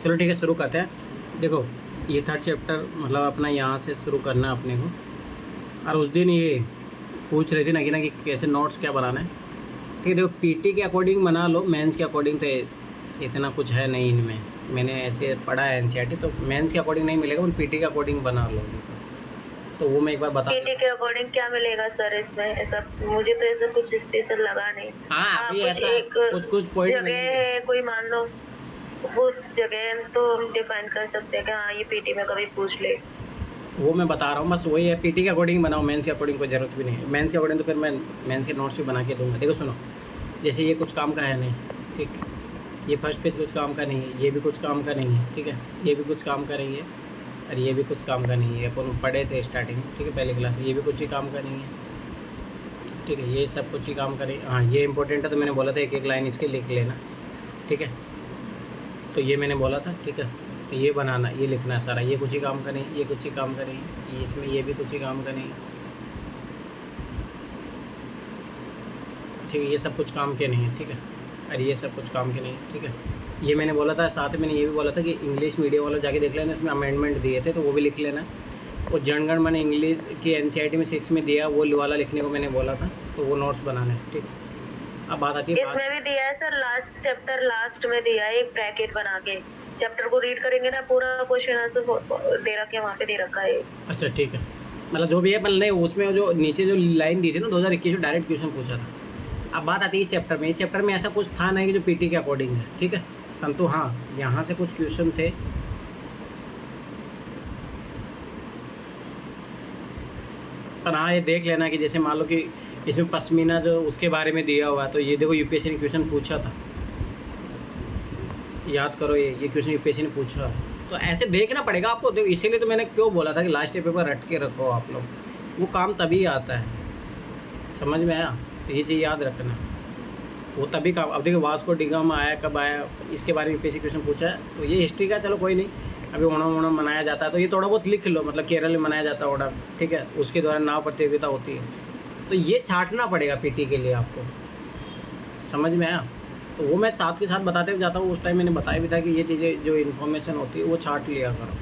चलो ठीक है, शुरू करते हैं। देखो ये थर्ड चैप्टर मतलब अपना यहाँ से शुरू करना है अपने को। और उस दिन ये पूछ रही थी ना कि कैसे नोट्स क्या बनाना है। ठीक है, देखो पीटी के अकॉर्डिंग बना लो, मेंस के अकॉर्डिंग तो इतना कुछ है नहीं इनमें। मैंने ऐसे पढ़ा है एनसीईआरटी, तो मेंस के अकॉर्डिंग नहीं मिलेगा, पीटी के अकॉर्डिंग बना लो। तो वो मैं एक बार बता पीटी के अकॉर्डिंग क्या मिलेगा सर इसमें? ऐसा मुझे तो ऐसा कुछ स्पेशल लगा नहीं। हाँ अभी कुछ ऐसा एक कुछ पॉइंट जगह मिलेंगे। है, कोई मान लो उस जगह तो हम डिफाइन कर सकते हैं कि हाँ ये पीटी में कभी पूछ ले। वो मैं बता रहा हूँ, बस वही है, पीटी के अकॉर्डिंग बनाओ, मेंस के अकॉर्डिंग कोई ज़रूरत भी नहीं है। मेंस के अकॉर्डिंग तो फिर मैं मेंस के नोट्स भी बना के दूंगा। देखो सुनो, जैसे ये कुछ काम का है नहीं, ठीक, ये फर्स्ट पेज कुछ काम का नहीं है, ये भी कुछ काम का नहीं है, ठीक है, ये भी कुछ काम का नहीं है, और ये भी कुछ काम का नहीं है। अपन पढ़े थे स्टार्टिंग में, ठीक है, पहले क्लास में, ये भी कुछ ही काम का नहीं है, ठीक है, ये सब कुछ ही काम का नहीं। हाँ ये इंपॉर्टेंट है, तो मैंने बोला था एक एक लाइन इसके लिख लेना, ठीक है, तो ये मैंने बोला था, ठीक है, तो ये बनाना, ये लिखना है सारा, ये कुछ ही काम का नहीं, ये कुछ ही काम का नहीं, ये इसमें ये भी कुछ ही काम का नहीं, ठीक है, ये सब कुछ काम के नहीं है, ठीक है, और ये सब कुछ काम के नहीं है, ठीक है। ये मैंने बोला था, साथ में मैंने ये भी बोला था कि इंग्लिश मीडियम वालों जाके देख लेना, इसमें अमेंडमेंट दिए थे तो वो भी लिख लेना। और जनगण मन इंग्लिश की एनसीईआरटी में 6 में दिया, वो वाला लिखने को मैंने बोला था, तो वो नोट्स बनाना है, ठीक है। अब बात आती है, इसमें भी दिया है सर, लास्ट चैप्टर लास्ट में दिया है एक ब्रैकेट बना के। चैप्टर को रीड करेंगे ना, पूरा क्वेश्चन आंसर दे रखा है, वहाँ पे दे रखा है। अच्छा ठीक है, मतलब जो भी है, मतलब नहीं उसमें जो नीचे जो लाइन दी थी ना 2021 में डायरेक्ट क्वेश्चन पूछा था। अब बात आती है चैप्टर में, चैप्टर में ऐसा कुछ था नहीं कि जो पीटी के अकॉर्डिंग है, ठीक है, परंतु हाँ यहाँ से कुछ क्वेश्चन थे। पर हाँ ये देख लेना कि जैसे मान लो कि इसमें पश्मीना जो उसके बारे में दिया हुआ है, तो ये देखो यूपीएससी ने क्वेश्चन पूछा था, याद करो, ये क्वेश्चन यूपीएससी ने पूछा, तो ऐसे देखना पड़ेगा आपको। देखो इसीलिए तो मैंने क्यों बोला था कि लास्ट पेपर रट के रखो आप लोग, वो काम तभी आता है, समझ में आया, तो ये चीज़ याद रखना, वो तभी काम। अब देखो वास्को डिगामा आया कब आया, इसके बारे में यूपीएससी क्वेश्चन पूछा है, तो ये हिस्ट्री का चलो कोई नहीं। अभी ओणम मनाया जाता है, तो ये थोड़ा बहुत लिख लो, मतलब केरल में मनाया जाता है ओणम, ठीक है, उसके दौरान नाव प्रतियोगिता होती है, तो ये छांटना पड़ेगा पीटी के लिए आपको, समझ में आया। तो वो मैं साथ के साथ बताते हुए जाता हूँ, उस टाइम मैंने बताया भी था कि ये चीज़ें जो इन्फॉर्मेशन होती है वो छांट लिया करो,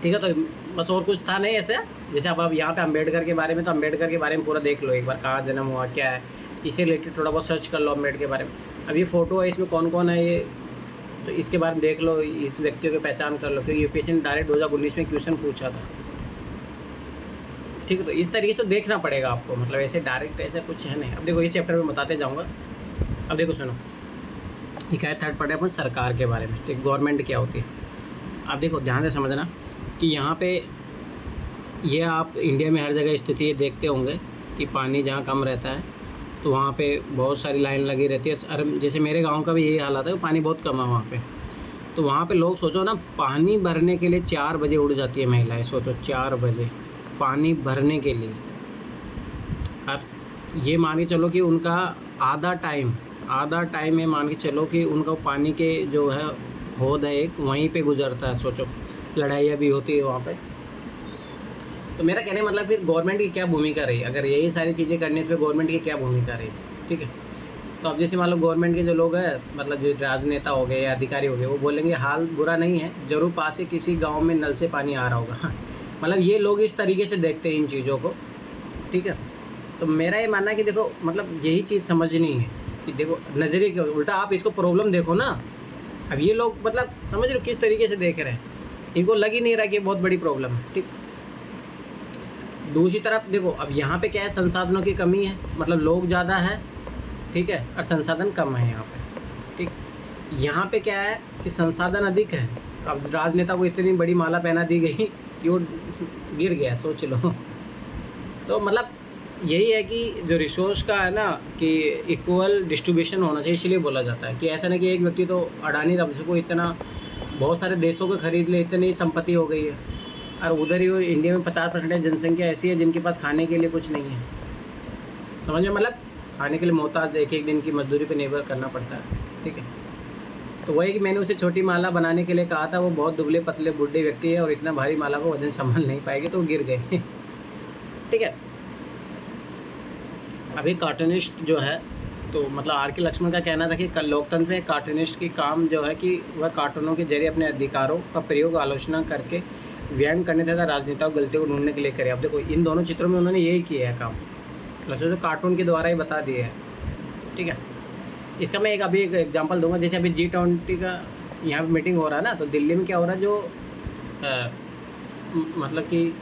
ठीक है। तो बस और कुछ था नहीं ऐसे। जैसे अब यहाँ पे अम्बेडकर के बारे में, तो अम्बेडकर के बारे में पूरा देख लो एक बार, कहाँ जन्म हुआ, क्या है, इससे रिलेटेड थोड़ा बहुत सर्च कर लो अम्बेडकर के बारे में। अब ये फ़ोटो है, इसमें कौन कौन है ये, तो इसके बारे में देख लो, इस व्यक्तियों की पहचान कर लो, क्योंकि यूपीएससी ने डायरेक्ट 2019 में क्वेश्चन पूछा था, ठीक है। तो इस तरीके से देखना पड़ेगा आपको, मतलब ऐसे डायरेक्ट ऐसा कुछ है नहीं। अब देखो इस चैप्टर में बताते जाऊँगा। अब देखो सुनो, एक है थर्ड पार्ट है अपन सरकार के बारे में, ठीक, गवर्नमेंट क्या होती है। अब देखो ध्यान से समझना कि यहाँ पे ये आप इंडिया में हर जगह स्थिति ये देखते होंगे कि पानी जहाँ कम रहता है तो वहाँ पे बहुत सारी लाइन लगी रहती है। अरे जैसे मेरे गांव का भी यही हालत है, पानी बहुत कम है वहाँ पे, तो वहाँ पे लोग सोचो ना, पानी भरने के लिए 4 बजे उठ जाती है महिलाएं, सोचो 4 बजे पानी भरने के लिए। अब ये मान के चलो कि उनका आधा टाइम है, मान के चलो कि उनका पानी के जो है हौद है एक, वहीं पे गुजरता है। सोचो लड़ाइयाँ भी होती है वहाँ पे। तो मेरा कहने मतलब फिर गवर्नमेंट की क्या भूमिका रही, अगर यही सारी चीज़ें करनी है तो गवर्नमेंट की क्या भूमिका रही, ठीक है। तो अब जैसे मान लो गवर्नमेंट के जो लोग हैं, मतलब जो राजनेता हो गए या अधिकारी हो गए, वो बोलेंगे हाल बुरा नहीं है, ज़रूर पास से किसी गाँव में नल से पानी आ रहा होगा मतलब ये लोग इस तरीके से देखते हैं इन चीज़ों को, ठीक है। तो मेरा ये मानना है कि देखो मतलब यही चीज़ समझनी है कि देखो नज़रिए के उल्टा आप इसको प्रॉब्लम देखो ना। अब ये लोग मतलब समझ लो किस तरीके से देख रहे हैं, इनको लग ही नहीं रहा कि ये बहुत बड़ी प्रॉब्लम है, ठीक। दूसरी तरफ देखो अब यहाँ पे क्या है, संसाधनों की कमी है, मतलब लोग ज़्यादा है, ठीक है, और संसाधन कम है यहाँ पे, ठीक। यहाँ पे क्या है कि संसाधन अधिक है, अब राजनेता को इतनी बड़ी माला पहना दी गई कि वो गिर गया, सोच लो तो मतलब यही है कि जो रिसोर्स का है ना कि इक्वल डिस्ट्रीब्यूशन होना चाहिए, इसलिए बोला जाता है कि ऐसा नहीं कि एक व्यक्ति तो अडानी तब से को इतना बहुत सारे देशों को खरीद ले, इतनी संपत्ति हो गई है, और उधर ही इंडिया में 50% जनसंख्या ऐसी है जिनके पास खाने के लिए कुछ नहीं है, समझ में, मतलब खाने के लिए मोहताज, एक एक दिन की मजदूरी पर निर्भर करना पड़ता है, ठीक है। तो वही कि मैंने उसे छोटी माला बनाने के लिए कहा था, वो बहुत दुबले पतले बूढ़े व्यक्ति है और इतना भारी माला को वजन संभाल नहीं पाएंगे, तो वो गिर गए ठीक है। अभी कार्टूनिस्ट जो है तो मतलब आर के लक्ष्मण का कहना था कि लोकतंत्र में कार्टूनिस्ट की काम जो है कि वह कार्टूनों के जरिए अपने अधिकारों का प्रयोग आलोचना करके व्यंग करने तथा राजनेताओं को गलतियों को ढूंढने के लिए करे। अब देखो इन दोनों चित्रों में उन्होंने यही किया है काम, लक्ष्मण तो कार्टून के द्वारा ही बता दिया है। ठीक है, इसका मैं अभी एक एग्जांपल दूंगा। जैसे अभी G20 का यहाँ पे मीटिंग हो रहा है ना, तो दिल्ली में क्या हो रहा है, जो मतलब कि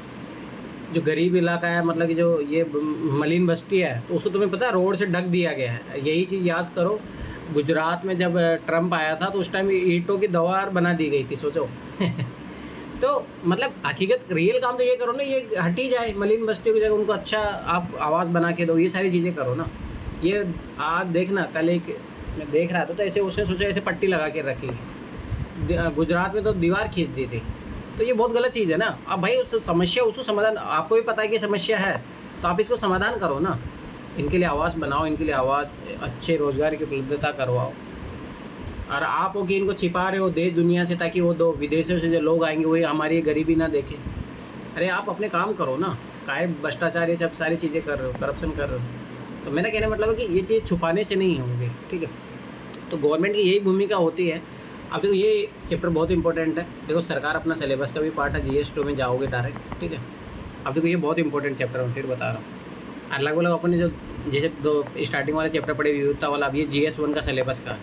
जो गरीब इलाका है, मतलब कि जो ये मलिन बस्ती है, तो उसको तुम्हें पता है रोड से ढक दिया गया है। यही चीज़ याद करो, गुजरात में जब ट्रम्प आया था तो उस टाइम ईंटों की दीवार बना दी गई थी, सोचो। तो मतलब हकीकत रियल काम तो ये करो ना, ये हटी जाए मलिन बस्तियों की जगह, उनको अच्छा आप आवाज़ बना के दो, ये सारी चीज़ें करो ना। ये आज देखना, कल एक मैं देख रहा था तो ऐसे उसने सोचा ऐसे पट्टी लगा के रखी, गुजरात में तो दीवार खींच दी थी। तो ये बहुत गलत चीज़ है ना। अब भाई उस समस्या, उसको समाधान, आपको भी पता है कि समस्या है तो आप इसको समाधान करो ना, इनके लिए आवास बनाओ, इनके लिए आवाज़, अच्छे रोज़गार की उपलब्धता करवाओ। और आप हो कि इनको छिपा रहे हो देश दुनिया से, ताकि वो दो विदेशों से जो लोग आएंगे वही हमारी गरीबी ना देखें। अरे आप अपने काम करो ना, काहे भ्रष्टाचार ये सब सारी चीज़ें कर रहे हो, करप्शन कर रहे हो। तो मेरा कहने का मतलब है कि ये चीज़ छुपाने से नहीं होंगे। ठीक है, तो गवर्नमेंट की यही भूमिका होती है। अब देखो ये चैप्टर बहुत इंपॉर्टेंट है। देखो सरकार अपना सिलेबस का भी पार्ट है, GS2 में जाओगे डायरेक्ट। ठीक है, अब देखो ये बहुत इंपॉर्टेंट चैप्टर है, फिर बता रहा हूँ। अलग अलग अपने जो जैसे दो स्टार्टिंग वाले चैप्टर पढ़े विविधता वाला, अब ये GS1 का सिलेबस का है,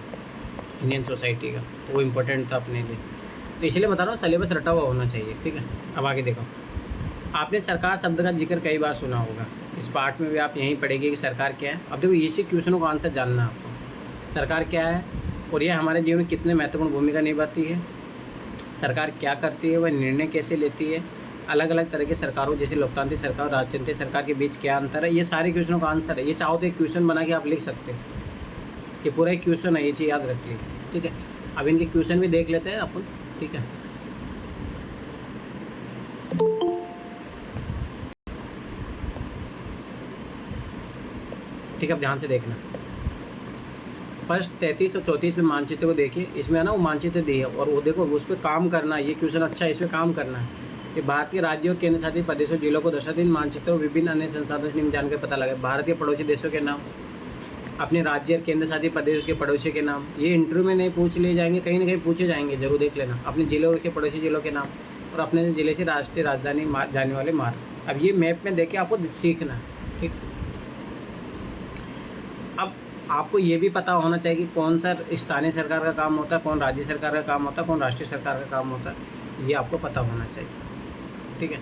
इंडियन सोसाइटी का, तो वो इम्पोर्टेंट था अपने लिए, तो इसलिए बता रहा हूँ सिलेबस रटा हुआ होना चाहिए। ठीक है, अब आगे देखो, आपने सरकार शब्द का जिक्र कई बार सुना होगा, इस पार्ट में भी आप यहीं पढ़ेंगे कि सरकार क्या है। अब देखो इसी क्वेश्चनों का आंसर जानना है आपको, सरकार क्या है और यह हमारे जीवन में कितने महत्वपूर्ण भूमिका निभाती है, सरकार क्या करती है, वह निर्णय कैसे लेती है, अलग अलग तरह की सरकारों जैसे लोकतांत्रिक सरकार और राजनीतिक सरकार के बीच क्या अंतर है। ये सारे क्वेश्चनों का आंसर है। ये चाहो तो एक क्वेश्चन बना के आप लिख सकते हो, ये पूरा एक क्वेश्चन है, ये चीज़ याद रखिए। ठीक है, अब इनके क्वेश्चन भी देख लेते हैं अपन। ठीक है, ठीक है, अब ध्यान से देखना। फर्स्ट 33 और 34 में मानचित्र को देखिए, इसमें है ना वो मानचित्र दी है और वो देखो उस पर काम करना है। ये क्वेश्चन अच्छा है, इस पर काम करना है। कि भारत के राज्यों और केंद्र शासित प्रदेशों जिलों को दर्शाते इन मानचित्रों और विभिन्न अन्य संसाधनों से निम्न जानकर पता लगा। भारत के पड़ोसी देशों के नाम, अपने राज्य और केंद्र शासित प्रदेश के पड़ोसी के नाम। ये इंटरव्यू में नहीं पूछ लिए जाएंगे, कहीं ना कहीं पूछे जाएंगे, जरूर देख लेना। अपने जिले और उसके पड़ोसी जिलों के नाम और अपने ज़िले से राष्ट्रीय राजधानी जाने वाले मार्ग। अब ये मैप में देख के आपको सीखना है। ठीक, अब आपको ये भी पता होना चाहिए कि कौन सा स्थानीय सरकार का काम होता है, कौन राज्य सरकार का काम होता है, कौन राष्ट्रीय सरकार का काम होता है, ये आपको पता होना चाहिए। ठीक है,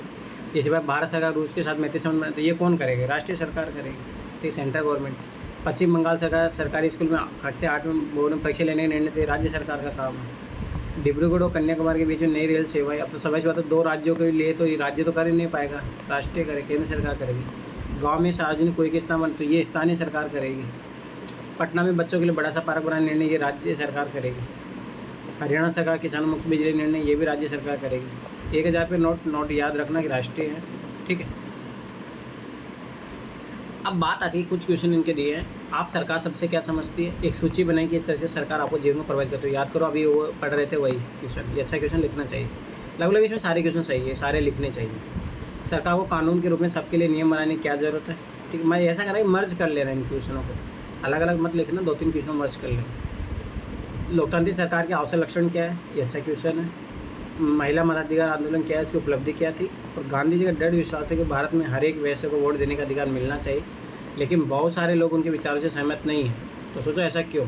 जैसे भाई भारत सरकार रूस के साथ मैत्री संबंध बनाए तो ये कौन करेगी, राष्ट्रीय सरकार करेगी। ठीक, सेंट्रल गवर्नमेंट। पश्चिम बंगाल सरकार सरकारी स्कूल में कक्षा 8 में बोर्ड में परीक्षा लेने का निर्णय तो राज्य सरकार का काम है। डिब्रूगढ़ और कन्याकुमारी के बीच में नई रेल सेवाएं, अब तो समझ बात है, 2 राज्यों के लिए तो ये राज्य तो कर ही नहीं पाएगा, राष्ट्रीय करे, केंद्र सरकार करेगी। गाँव में सार्वजनिक कोई किस्ता बन तो ये स्थानीय सरकार करेगी। पटना में बच्चों के लिए बड़ा सा पार्क बनाने निर्णय ये राज्य सरकार करेगी। हरियाणा सरकार किसान मुक्त बिजली निर्णय ये भी राज्य सरकार करेगी। 1000 पे नोट याद रखना कि राष्ट्रीय है। ठीक है, अब बात आती है, कुछ क्वेश्चन इनके दिए हैं, आप सरकार सबसे क्या समझती है, एक सूची बनाई कि इस तरह से सरकार आपको जीवन में प्रभावित करती है। याद करो, अभी वो पढ़ रहे थे वही क्वेश्चन, ये अच्छा क्वेश्चन लिखना चाहिए। लगभग इसमें सारे क्वेश्चन सही है, सारे लिखने चाहिए। सरकार को कानून के रूप में सबके लिए नियम बनाने की क्या ज़रूरत है। ठीक है, मैं ऐसा कर रहा हूँ मर्ज कर ले रहा है इन क्वेश्चनों को, अलग अलग मत लिखना, 2-3 क्वेश्चन मर्ज कर लें। लोकतांत्रिक सरकार के आवश्यक लक्षण क्या है, ये अच्छा क्वेश्चन है। महिला मताधिकार आंदोलन क्या है, इसकी उपलब्धि क्या थी। और गांधी जी का दृढ़ विश्वास है कि भारत में हर एक वैश्य को वोट देने का अधिकार मिलना चाहिए, लेकिन बहुत सारे लोग उनके विचारों से सहमत नहीं हैं। तो सोचो ऐसा क्यों।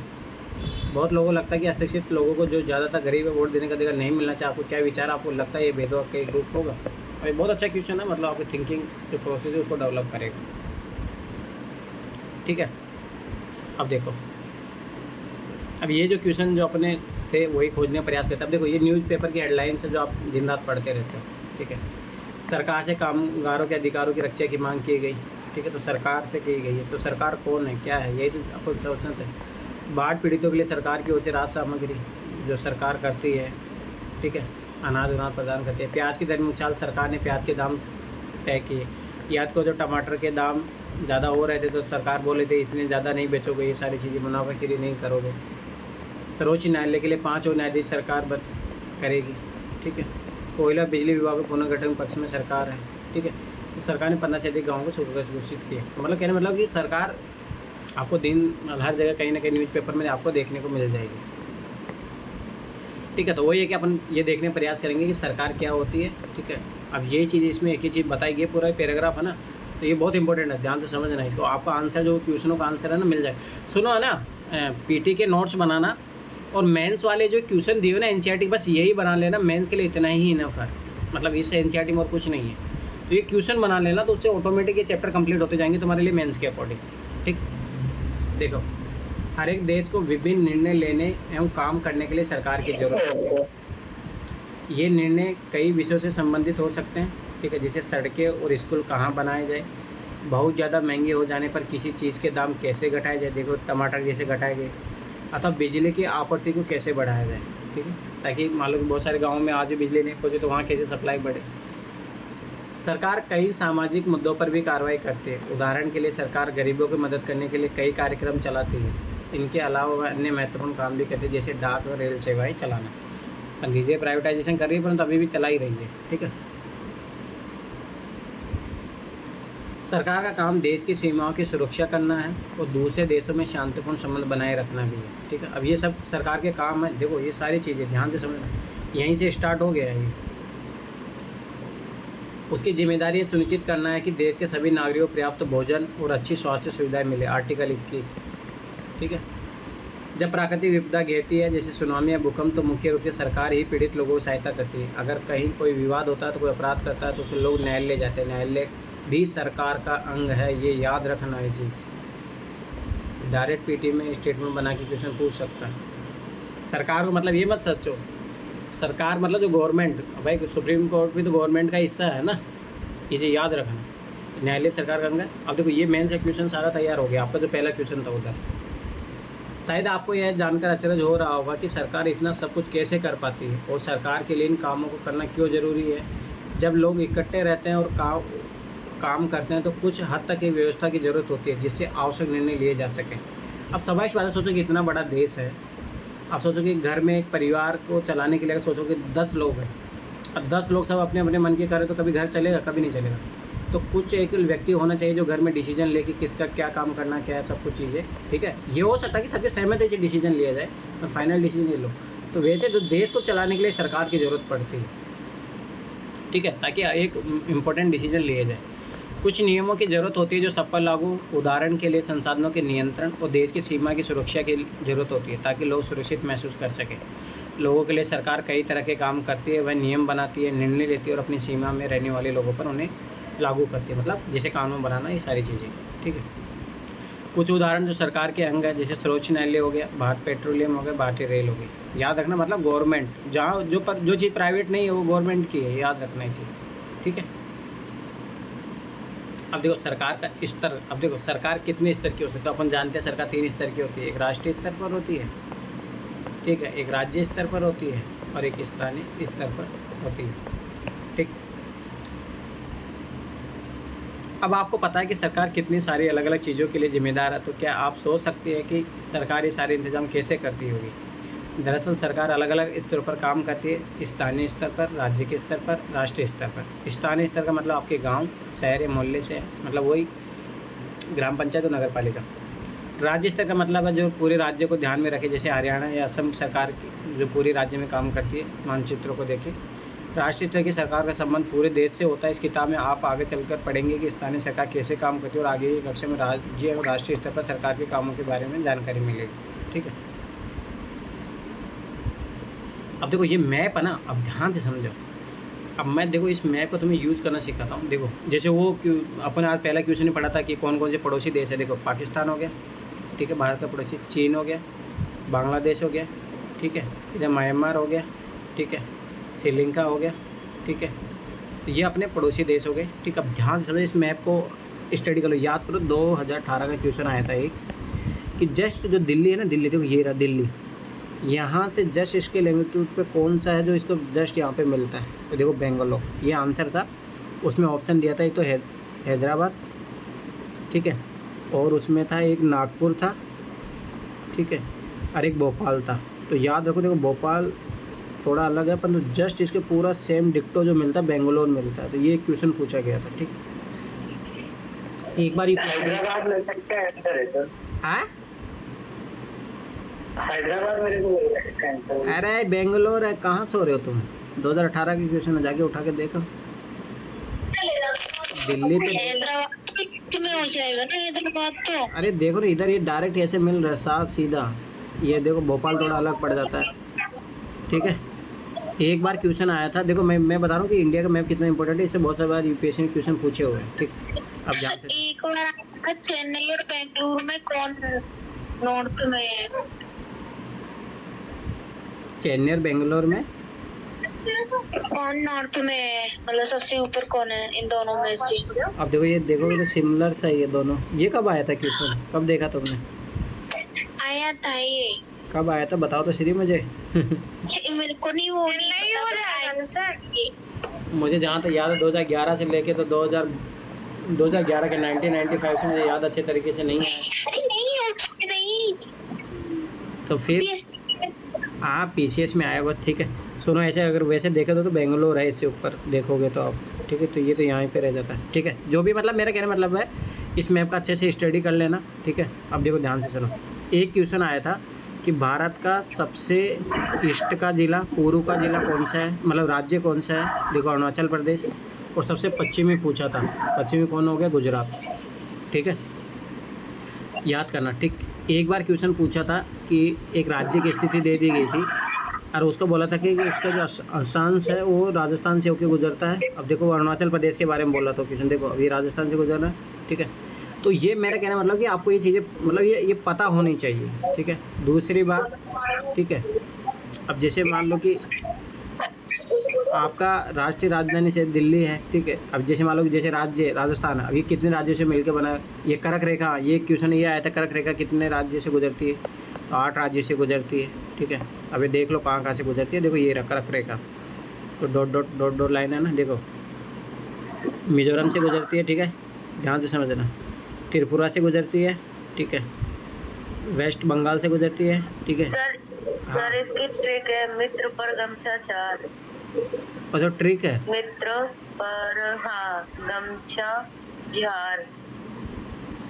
बहुत लोगों को लगता है कि अशिक्षित लोगों को, जो ज़्यादातर गरीब है, वोट देने का अधिकार नहीं मिलना चाहिए। आपको क्या विचार, आपको लगता है ये भेदभाव का एक रूप होगा। और ये बहुत अच्छा क्वेश्चन है, मतलब आपकी थिंकिंग जो प्रोसेस है उसको डेवलप करेगा। ठीक है, अब देखो, अब ये जो क्वेश्चन जो अपने थे वही खोजने का प्रयास करते हैं। अब देखो ये न्यूज़पेपर की हेडलाइंस है जो आप दिन रात पढ़ते रहते हो। ठीक है, सरकार से कामगारों के अधिकारों की रक्षा की मांग की गई। ठीक है, तो सरकार से की गई है, तो सरकार कौन है, क्या है, यही तो आपको सोचना था। बाढ़ पीड़ितों के लिए सरकार की ओर से राहत सामग्री जो सरकार करती है। ठीक है, अनाज उनाज प्रदान करती है। प्याज की दर में उछाल, सरकार ने प्याज के दाम तय किए। याद करो, जो टमाटर के दाम ज़्यादा हो रहे थे तो सरकार बोले थे इतने ज़्यादा नहीं बेचोगे, ये सारी चीज़ें मुनाफाखोरी नहीं करोगे। सर्वोच्च न्यायालय के लिए 5 और न्यायाधीश सरकार करेगी। ठीक है, कोयला बिजली विभाग के पुनर्गठन पक्ष में सरकार है। ठीक है, तो सरकार ने 15 से अधिक गाँवों को सूखाग्रस्त घोषित किए। मतलब कहने मतलब कि सरकार आपको दिन हर जगह कहीं ना कहीं न्यूज़पेपर में आपको देखने को मिल जाएगी। ठीक है, तो वही है कि अपन ये देखने का प्रयास करेंगे कि सरकार क्या होती है। ठीक है, अब ये चीज़ इसमें एक ही चीज़ बताई गई, पूरा पैराग्राफ है ना, तो ये बहुत इंपॉर्टेंट है, ध्यान से समझना है इसको। आपका आंसर जो क्वेश्चनों का आंसर है ना मिल जाए। सुनो है ना, पीटी के नोट्स बनाना और मेंस वाले जो क्वेश्चन दिए ना एनसीईआरटी, बस यही बना लेना, मेंस के लिए इतना ही इनफ है, मतलब इससे एनसीईआरटी में और कुछ नहीं है। तो ये क्वेश्चन बना लेना, तो उससे ऑटोमेटिक ये चैप्टर कंप्लीट होते जाएंगे तुम्हारे लिए मेंस के अकॉर्डिंग। ठीक, देखो हर एक देश को विभिन्न निर्णय लेने एवं काम करने के लिए सरकार की जरूरत होती है। ये निर्णय कई विषयों से संबंधित हो सकते हैं। ठीक है, जैसे सड़कें और स्कूल कहाँ बनाए जाए, बहुत ज़्यादा महंगे हो जाने पर किसी चीज़ के दाम कैसे घटाए जाए, देखो टमाटर जैसे घटाए गए, अथवा बिजली की आपूर्ति को कैसे बढ़ाया जाए। ठीक है, ताकि मान लो कि बहुत सारे गाँव में आज भी बिजली नहीं पहुँचे तो वहाँ कैसे सप्लाई बढ़े। सरकार कई सामाजिक मुद्दों पर भी कार्रवाई करती है। उदाहरण के लिए सरकार गरीबों की मदद करने के लिए कई कार्यक्रम चलाती है। इनके अलावा वह अन्य महत्वपूर्ण काम भी करती है, जैसे डाक और रेल सेवाएं चलाना। निजी प्राइवेटाइजेशन कर रही है परंतु अभी भी चला ही रही है। ठीक है, सरकार का काम देश की सीमाओं की सुरक्षा करना है और दूसरे देशों में शांतिपूर्ण संबंध बनाए रखना भी है। ठीक है, अब ये सब सरकार के काम है। देखो ये सारी चीज़ें ध्यान से समझना, यहीं से स्टार्ट हो गया है ये। उसकी जिम्मेदारी सुनिश्चित करना है कि देश के सभी नागरिकों को पर्याप्त भोजन और अच्छी स्वास्थ्य सुविधाएं मिले। आर्टिकल 21। ठीक है, जब प्राकृतिक विपदा घेरती है जैसे सुनामी या भूकंप, तो मुख्य रूप से सरकार ही पीड़ित लोगों को सहायता करती है। अगर कहीं कोई विवाद होता है तो कोई अपराध करता है तो फिर लोग न्यायालय जाते हैं। न्यायालय भी सरकार का अंग है, ये याद रखना है चीज़। डायरेक्ट पीटी में स्टेटमेंट बना के क्वेश्चन पूछ सकता है। सरकार को मतलब ये मत सोचो, सरकार मतलब जो गवर्नमेंट, भाई सुप्रीम कोर्ट भी तो गवर्नमेंट का हिस्सा है ना, इसे याद रखना। न्यायालय सरकार का अंग है। अब देखो ये मेन से क्वेश्चन सारा तैयार हो गया, आपका जो पहला क्वेश्चन था उधर। शायद आपको यह जानकर अचरज हो रहा होगा कि सरकार इतना सब कुछ कैसे कर पाती है और सरकार के लिए इन कामों को करना क्यों ज़रूरी है। जब लोग इकट्ठे रहते हैं और काम करते हैं तो कुछ हद तक एक व्यवस्था की ज़रूरत होती है जिससे आवश्यक निर्णय लिए जा सकें। अब स्वाभाविक बात है, सोचो कि इतना बड़ा देश है, आप सोचो कि घर में एक परिवार को चलाने के लिए सोचो कि 10 लोग हैं, अब 10 लोग सब अपने अपने मन के करें तो कभी घर चलेगा, कभी नहीं चलेगा। तो कुछ एक व्यक्ति होना चाहिए जो घर में डिसीजन ले कि किसका क्या काम करना, क्या है, सब कुछ चीज़ें। ठीक है, ये हो सकता है कि सबके सहमति से डिसीजन लिया जाए तो फाइनल डिसीजन ले लो। तो वैसे तो देश को चलाने के लिए सरकार की ज़रूरत पड़ती है। ठीक है, ताकि एक इम्पोर्टेंट डिसीजन लिए जाए। कुछ नियमों की ज़रूरत होती है जो सब पर लागू। उदाहरण के लिए संसाधनों के नियंत्रण और देश की सीमा की सुरक्षा की ज़रूरत होती है ताकि लोग सुरक्षित महसूस कर सकें। लोगों के लिए सरकार कई तरह के काम करती है, वह नियम बनाती है, निर्णय लेती है और अपनी सीमा में रहने वाले लोगों पर उन्हें लागू करती है, मतलब जैसे कानून बनाना, ये सारी चीज़ें। ठीक है, कुछ उदाहरण जो सरकार के अंग है जैसे सर्वोच्च न्यायालय हो गया, भारत पेट्रोलियम हो गया, भारतीय रेल हो गई। याद रखना, मतलब गवर्नमेंट, जहाँ जो चीज़ प्राइवेट नहीं है वो गवर्नमेंट की है, याद रखना चाहिए। ठीक है, अब देखो सरकार का स्तर, अब देखो सरकार कितने स्तर की हो सकती है। अपन जानते हैं सरकार 3 स्तर की होती है, एक राष्ट्रीय स्तर पर होती है, ठीक है, एक राज्य स्तर पर होती है और एक स्थानीय स्तर पर होती है। ठीक, अब आपको पता है कि सरकार कितनी सारी अलग अलग चीज़ों के लिए जिम्मेदार है, तो क्या आप सोच सकते हैं कि सरकार ये सारे इंतजाम कैसे करती होगी। दरअसल सरकार अलग अलग स्तरों पर काम करती है, स्थानीय स्तर पर, राज्य के स्तर पर, राष्ट्रीय स्तर पर। स्थानीय स्तर का मतलब आपके गांव, शहर या मोहल्ले से है, मतलब वही ग्राम पंचायत और नगर पालिका। राज्य स्तर का मतलब है जो पूरे राज्य को ध्यान में रखे, जैसे हरियाणा या असम सरकार की जो पूरे राज्य में काम करती है, मानचित्रों को देखे। राष्ट्रीय स्तर की सरकार का संबंध पूरे देश से होता है। इस किताब में आप आगे चलकर पढ़ेंगे कि स्थानीय सरकार कैसे काम करती है और आगे की कक्षा में राज्य और राष्ट्रीय स्तर पर सरकार के कामों के बारे में जानकारी मिलेगी। ठीक है, अब देखो ये मैप है ना, अब ध्यान से समझो। अब मैं देखो इस मैप को तुम्हें यूज़ करना सिखाता हूँ। देखो जैसे वो अपन आज पहला क्वेश्चन ने पढ़ा था कि कौन कौन से पड़ोसी देश है। देखो पाकिस्तान हो गया, ठीक है, भारत का पड़ोसी, चीन हो गया, बांग्लादेश हो गया, ठीक है, इधर म्यांमार हो गया, ठीक है, श्रीलंका हो गया, ठीक है, तो ये अपने पड़ोसी देश हो गए। ठीक है, अब ध्यान से समझो, इस मैप को स्टडी करो, याद करो। 2018 का क्वेश्चन आया था एक कि जस्ट जो दिल्ली है ना, दिल्ली, देखो ये रहा दिल्ली, यहाँ से जस्ट इसके लैंगिट्यूड पे कौन सा है जो इसको जस्ट यहाँ पे मिलता है, तो देखो बेंगलोर, ये आंसर था। उसमें ऑप्शन दिया था एक तो हैदराबाद, ठीक है, और उसमें था एक नागपुर था, ठीक है, और एक भोपाल था। तो याद रखो, देखो भोपाल थोड़ा अलग है पर जस्ट इसके पूरा सेम डिक्टो जो मिलता है बेंगलोर मिलता है। तो ये क्वेश्चन पूछा गया था। ठीक, एक बार हैदराबाद मिल सकता है आंसर है सर। हाँ हैदराबाद मेरे को कैंसिल। अरे बेंगलोर है, कहाँ सो रहे हो तुम? 2018 की क्वेश्चन है, जाके उठा के देखो। दिल्ली पे हैदराबाद में हो जाएगा ना हैदराबाद तो। अरे देखो ना, इधर ये डायरेक्ट ऐसे मिल रहा है साथ सीधा। ये देखो भोपाल थोड़ा अलग पड़ जाता है, ठीक है। एक बार क्वेश्चन आया था, देखो मैं बता रहा हूँ कि इंडिया का मैप कितना इंपॉर्टेंट है, इससे बहुत सारी बार यूपीएससी में क्वेश्चन पूछे हुए हैं, ठीक। अब ध्यान से एक बार आया था चेन्नई और बेंगलुरु में, कौन नॉर्थ में है? चेन्नई और बेंगलोर में कौन नॉर्थ में है, मतलब सबसे ऊपर कौन है इन दोनों में से? अब देखो, ये देखोगे तो सिमिलर सा ही है दोनों। ये कब आया था क्वेश्चन, कब देखा तुमने? आया था ये, कब आया था बताओ तो सही मुझे। मेरे को नहीं, वो नहीं हो जाएगा। मुझे जहाँ तक याद है 2011 से लेके तो 2011 के 1995 से मुझे याद अच्छे तरीके से नहीं है। नहीं तो फिर हाँ पीसीएस में आया हुआ, ठीक है। सुनो, ऐसे अगर वैसे देखे तो बेंगलोर है इससे ऊपर देखोगे तो आप, ठीक है। तो ये तो यहाँ पे रह जाता है, ठीक है। जो भी मतलब मेरा कहने का मतलब है, इस मैप का अच्छे से स्टडी कर लेना, ठीक है। अब देखो ध्यान से सुनो, एक क्वेश्चन आया था कि भारत का सबसे ईस्ट का जिला, पूर्व का जिला कौन सा है, मतलब राज्य कौन सा है। देखो अरुणाचल प्रदेश। और सबसे पश्चिमी पूछा था, पश्चिमी कौन हो गया, गुजरात, ठीक है। याद करना, ठीक। एक बार क्वेश्चन पूछा था कि एक राज्य की स्थिति दे दी गई थी और उसको बोला था कि उसका जो अक्षांश है वो राजस्थान से होकर गुजरता है। अब देखो अरुणाचल प्रदेश के बारे में बोला था क्वेश्चन, देखो अभी राजस्थान से गुजर रहा है, ठीक है। तो ये मेरा कहना मतलब कि आपको ये चीज़ें मतलब ये पता होनी चाहिए, ठीक है। दूसरी बात, ठीक है, अब जैसे मान लो कि आपका राष्ट्रीय राजधानी से दिल्ली है, ठीक है। अब जैसे मान लो कि जैसे राज्य राजस्थान, अब ये कितने राज्यों से मिलकर बना है। ये कर्क रेखा, ये क्वेश्चन ये आया था, कर्क रेखा कितने राज्य से गुजरती है, तो 8 राज्यों से गुजरती है, ठीक है। अभी देख लो कहाँ कहाँ से गुजरती है। देखो ये रहा कर्क रेखा, तो dot dot dot dot line है ना, देखो मिजोरम से गुजरती है, ठीक है, ध्यान से समझना। त्रिपुरा से गुजरती है, ठीक है। वेस्ट बंगाल से गुजरती है, ठीक है। सर इसकी ट्रिक है, मित्र पर गमछा चार। और जो ट्रिक है मित्र पर, हाँ, गमछा झार,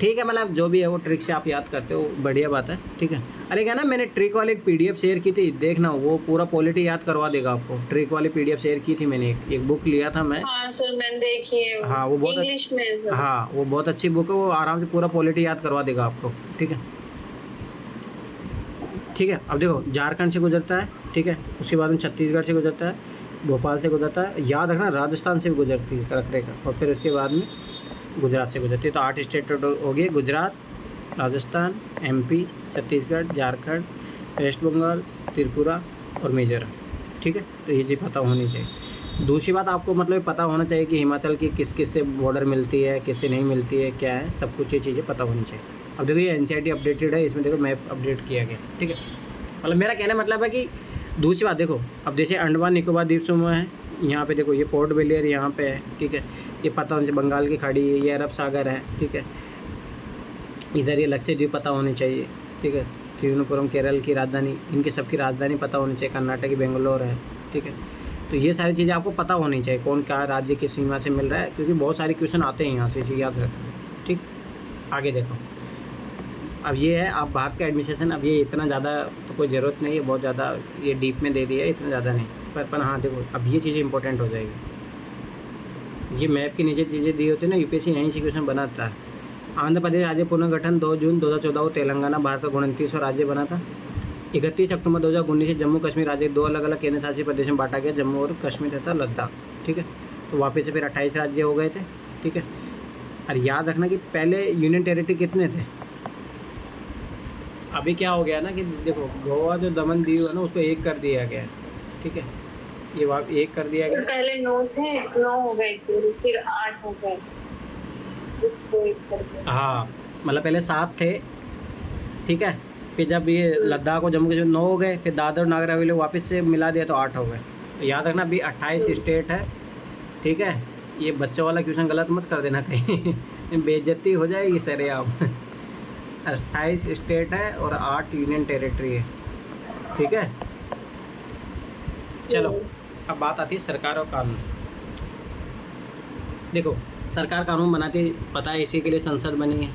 ठीक है। मतलब जो भी है वो ट्रिक से आप याद करते हो, बढ़िया बात है, ठीक है। अरे क्या ना, मैंने ट्रिक वाली एक पीडीएफ शेयर की थी, देखना वो पूरा पॉलिटी याद करवा देगा आपको। ट्रिक वाली पीडीएफ शेयर की थी मैंने, एक बुक लिया था मैं। हाँ सर मैंने देखी है, हाँ वो बहुत इंग्लिश में है सर। हाँ वो बहुत अच्छी बुक है, वो आराम से पूरा पॉलिटी याद करवा देगा आपको, ठीक है। ठीक है, अब देखो झारखंड से गुजरता है, ठीक है। उसके बाद में छत्तीसगढ़ से गुजरता है, भोपाल से गुजरता है, याद रखना राजस्थान से भी गुजरती है कर्क रेखा, और फिर उसके बाद में गुजरात से गुजरती है। तो 8 स्टेट हो गए, गुजरात, राजस्थान, एमपी, छत्तीसगढ़, झारखंड, वेस्ट बंगाल, त्रिपुरा और मिजोरम, ठीक है। तो ये चीज़ पता होनी चाहिए। दूसरी बात आपको मतलब पता होना चाहिए कि हिमाचल की किस किस से बॉर्डर मिलती है, किससे नहीं मिलती है, क्या है, सब कुछ ये चीज़ें पता होनी चाहिए। अब देखो ये एनसीईआरटी अपडेटेड है, इसमें देखो मैप अपडेट किया गया, ठीक है। मतलब मेरा कहना मतलब है कि दूसरी बात देखो, अब जैसे अंडमान निकोबार द्वीप समूह है, यहाँ पे देखो ये पोर्ट ब्लेयर यहाँ पे है, ठीक है। ये पता होना चाहिए, बंगाल की खाड़ी है, ये अरब सागर है, ठीक है। इधर ये लक्षद्वीप पता होनी चाहिए, ठीक है। तिरुवनंतपुरम केरल की राजधानी, इनकी सबकी राजधानी पता होनी चाहिए। कर्नाटक की बेंगलोर है, ठीक है। तो ये सारी चीज़ें आपको पता होनी चाहिए, कौन क्या राज्य की सीमा से मिल रहा है, क्योंकि बहुत सारे क्वेश्चन आते हैं यहाँ से, इसे याद रखना, ठीक। आगे देखो, अब ये है आप भारत का एडमिनिस्ट्रेशन। अब ये इतना ज़्यादा तो कोई ज़रूरत नहीं है, बहुत ज़्यादा ये डीप में दे दिया है, इतना ज़्यादा नहीं। पर हाँ देखो, अब ये चीज़ें इंपॉर्टेंट हो जाएगी। ये मैप की नीचे चीज़ें दी होती है ना, यूपीएससी यहीं से क्वेश्चन बनाता है। आंध्र प्रदेश राज्य पुनर्गठन 2 जून 2014 को तेलंगाना भारत का 29वां राज्य बना था। 31 अक्टूबर 2019 से जम्मू कश्मीर राज्य 2 अलग अलग केंद्र शासित प्रदेशों में बांटा गया, जम्मू और कश्मीर तथा लद्दाख, ठीक है। तो वापस से फिर 28 राज्य हो गए थे, ठीक है। और याद रखना कि पहले यूनियन टेरिटरी कितने थे। अभी क्या हो गया ना कि देखो गोवा जो दमन दीव है ना, उसको 1 कर दिया गया, ठीक है। ये वहाँ 1 कर दिया गया। पहले 9 थे, 9 हो गए थे, फिर 8 हो गए, उसको 1 कर दिया। हाँ मतलब पहले 7 थे, ठीक है। फिर जब ये लद्दाख और जम्मू कश्मीर 9 हो गए, फिर दादर और नागर हवेली वापस से मिला दिया तो 8 हो गए। तो याद रखना अभी 28 स्टेट है, ठीक है। ये बच्चों वाला क्वेश्चन गलत मत कर देना कहीं बेइज्जती हो जाएगी सरेआम। 28 स्टेट है और 8 यूनियन टेरिटरी है, ठीक है। चलो अब बात आती है सरकार और कानून। देखो सरकार कानून बनाती, पता है इसी के लिए संसद बनी है,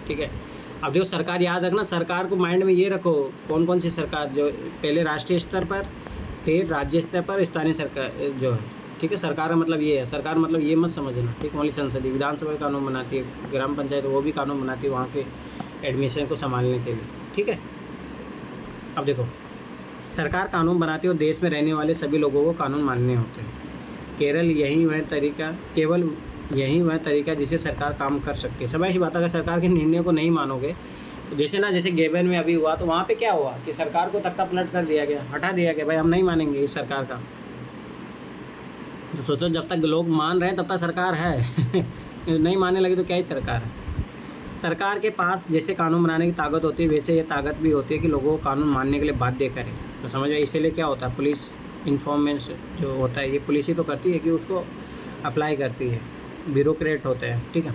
ठीक है। अब देखो सरकार, याद रखना, सरकार को माइंड में ये रखो कौन कौन सी सरकार, जो पहले राष्ट्रीय स्तर पर, फिर राज्य स्तर पर, स्थानीय सरकार जो है, ठीक है। सरकार का मतलब ये है, सरकार मतलब ये मत समझना, ठीक। ओनली संसदीय, विधानसभा कानून बनाती है, ग्राम पंचायत वो भी कानून बनाती है वहाँ के एडमिशन को संभालने के लिए, ठीक है। अब देखो, सरकार कानून बनाती है और देश में रहने वाले सभी लोगों को कानून मानने होते हैं। केवल यही वह तरीका जिसे सरकार काम कर सकती है। सब ऐसी बात, अगर सरकार के निर्णय को नहीं मानोगे, तो जैसे ना, जैसे गेबन में अभी हुआ, तो वहाँ पे क्या हुआ कि सरकार को तख्ता पलट कर दिया गया, हटा दिया गया, भाई हम नहीं मानेंगे इस सरकार का। तो सोचो, जब तक लोग मान रहे हैं तब तक सरकार है नहीं मानने लगे तो क्या ही सरकार है। सरकार के पास जैसे कानून बनाने की ताकत होती है, वैसे ये ताकत भी होती है कि लोगों को कानून मानने के लिए बाध्य करें। तो समझ में, इसीलिए क्या होता है, पुलिस इन्फॉर्मेंस जो होता है, ये पुलिस ही तो करती है कि उसको अप्लाई करती है, ब्यूरोक्रेट होते हैं, ठीक है।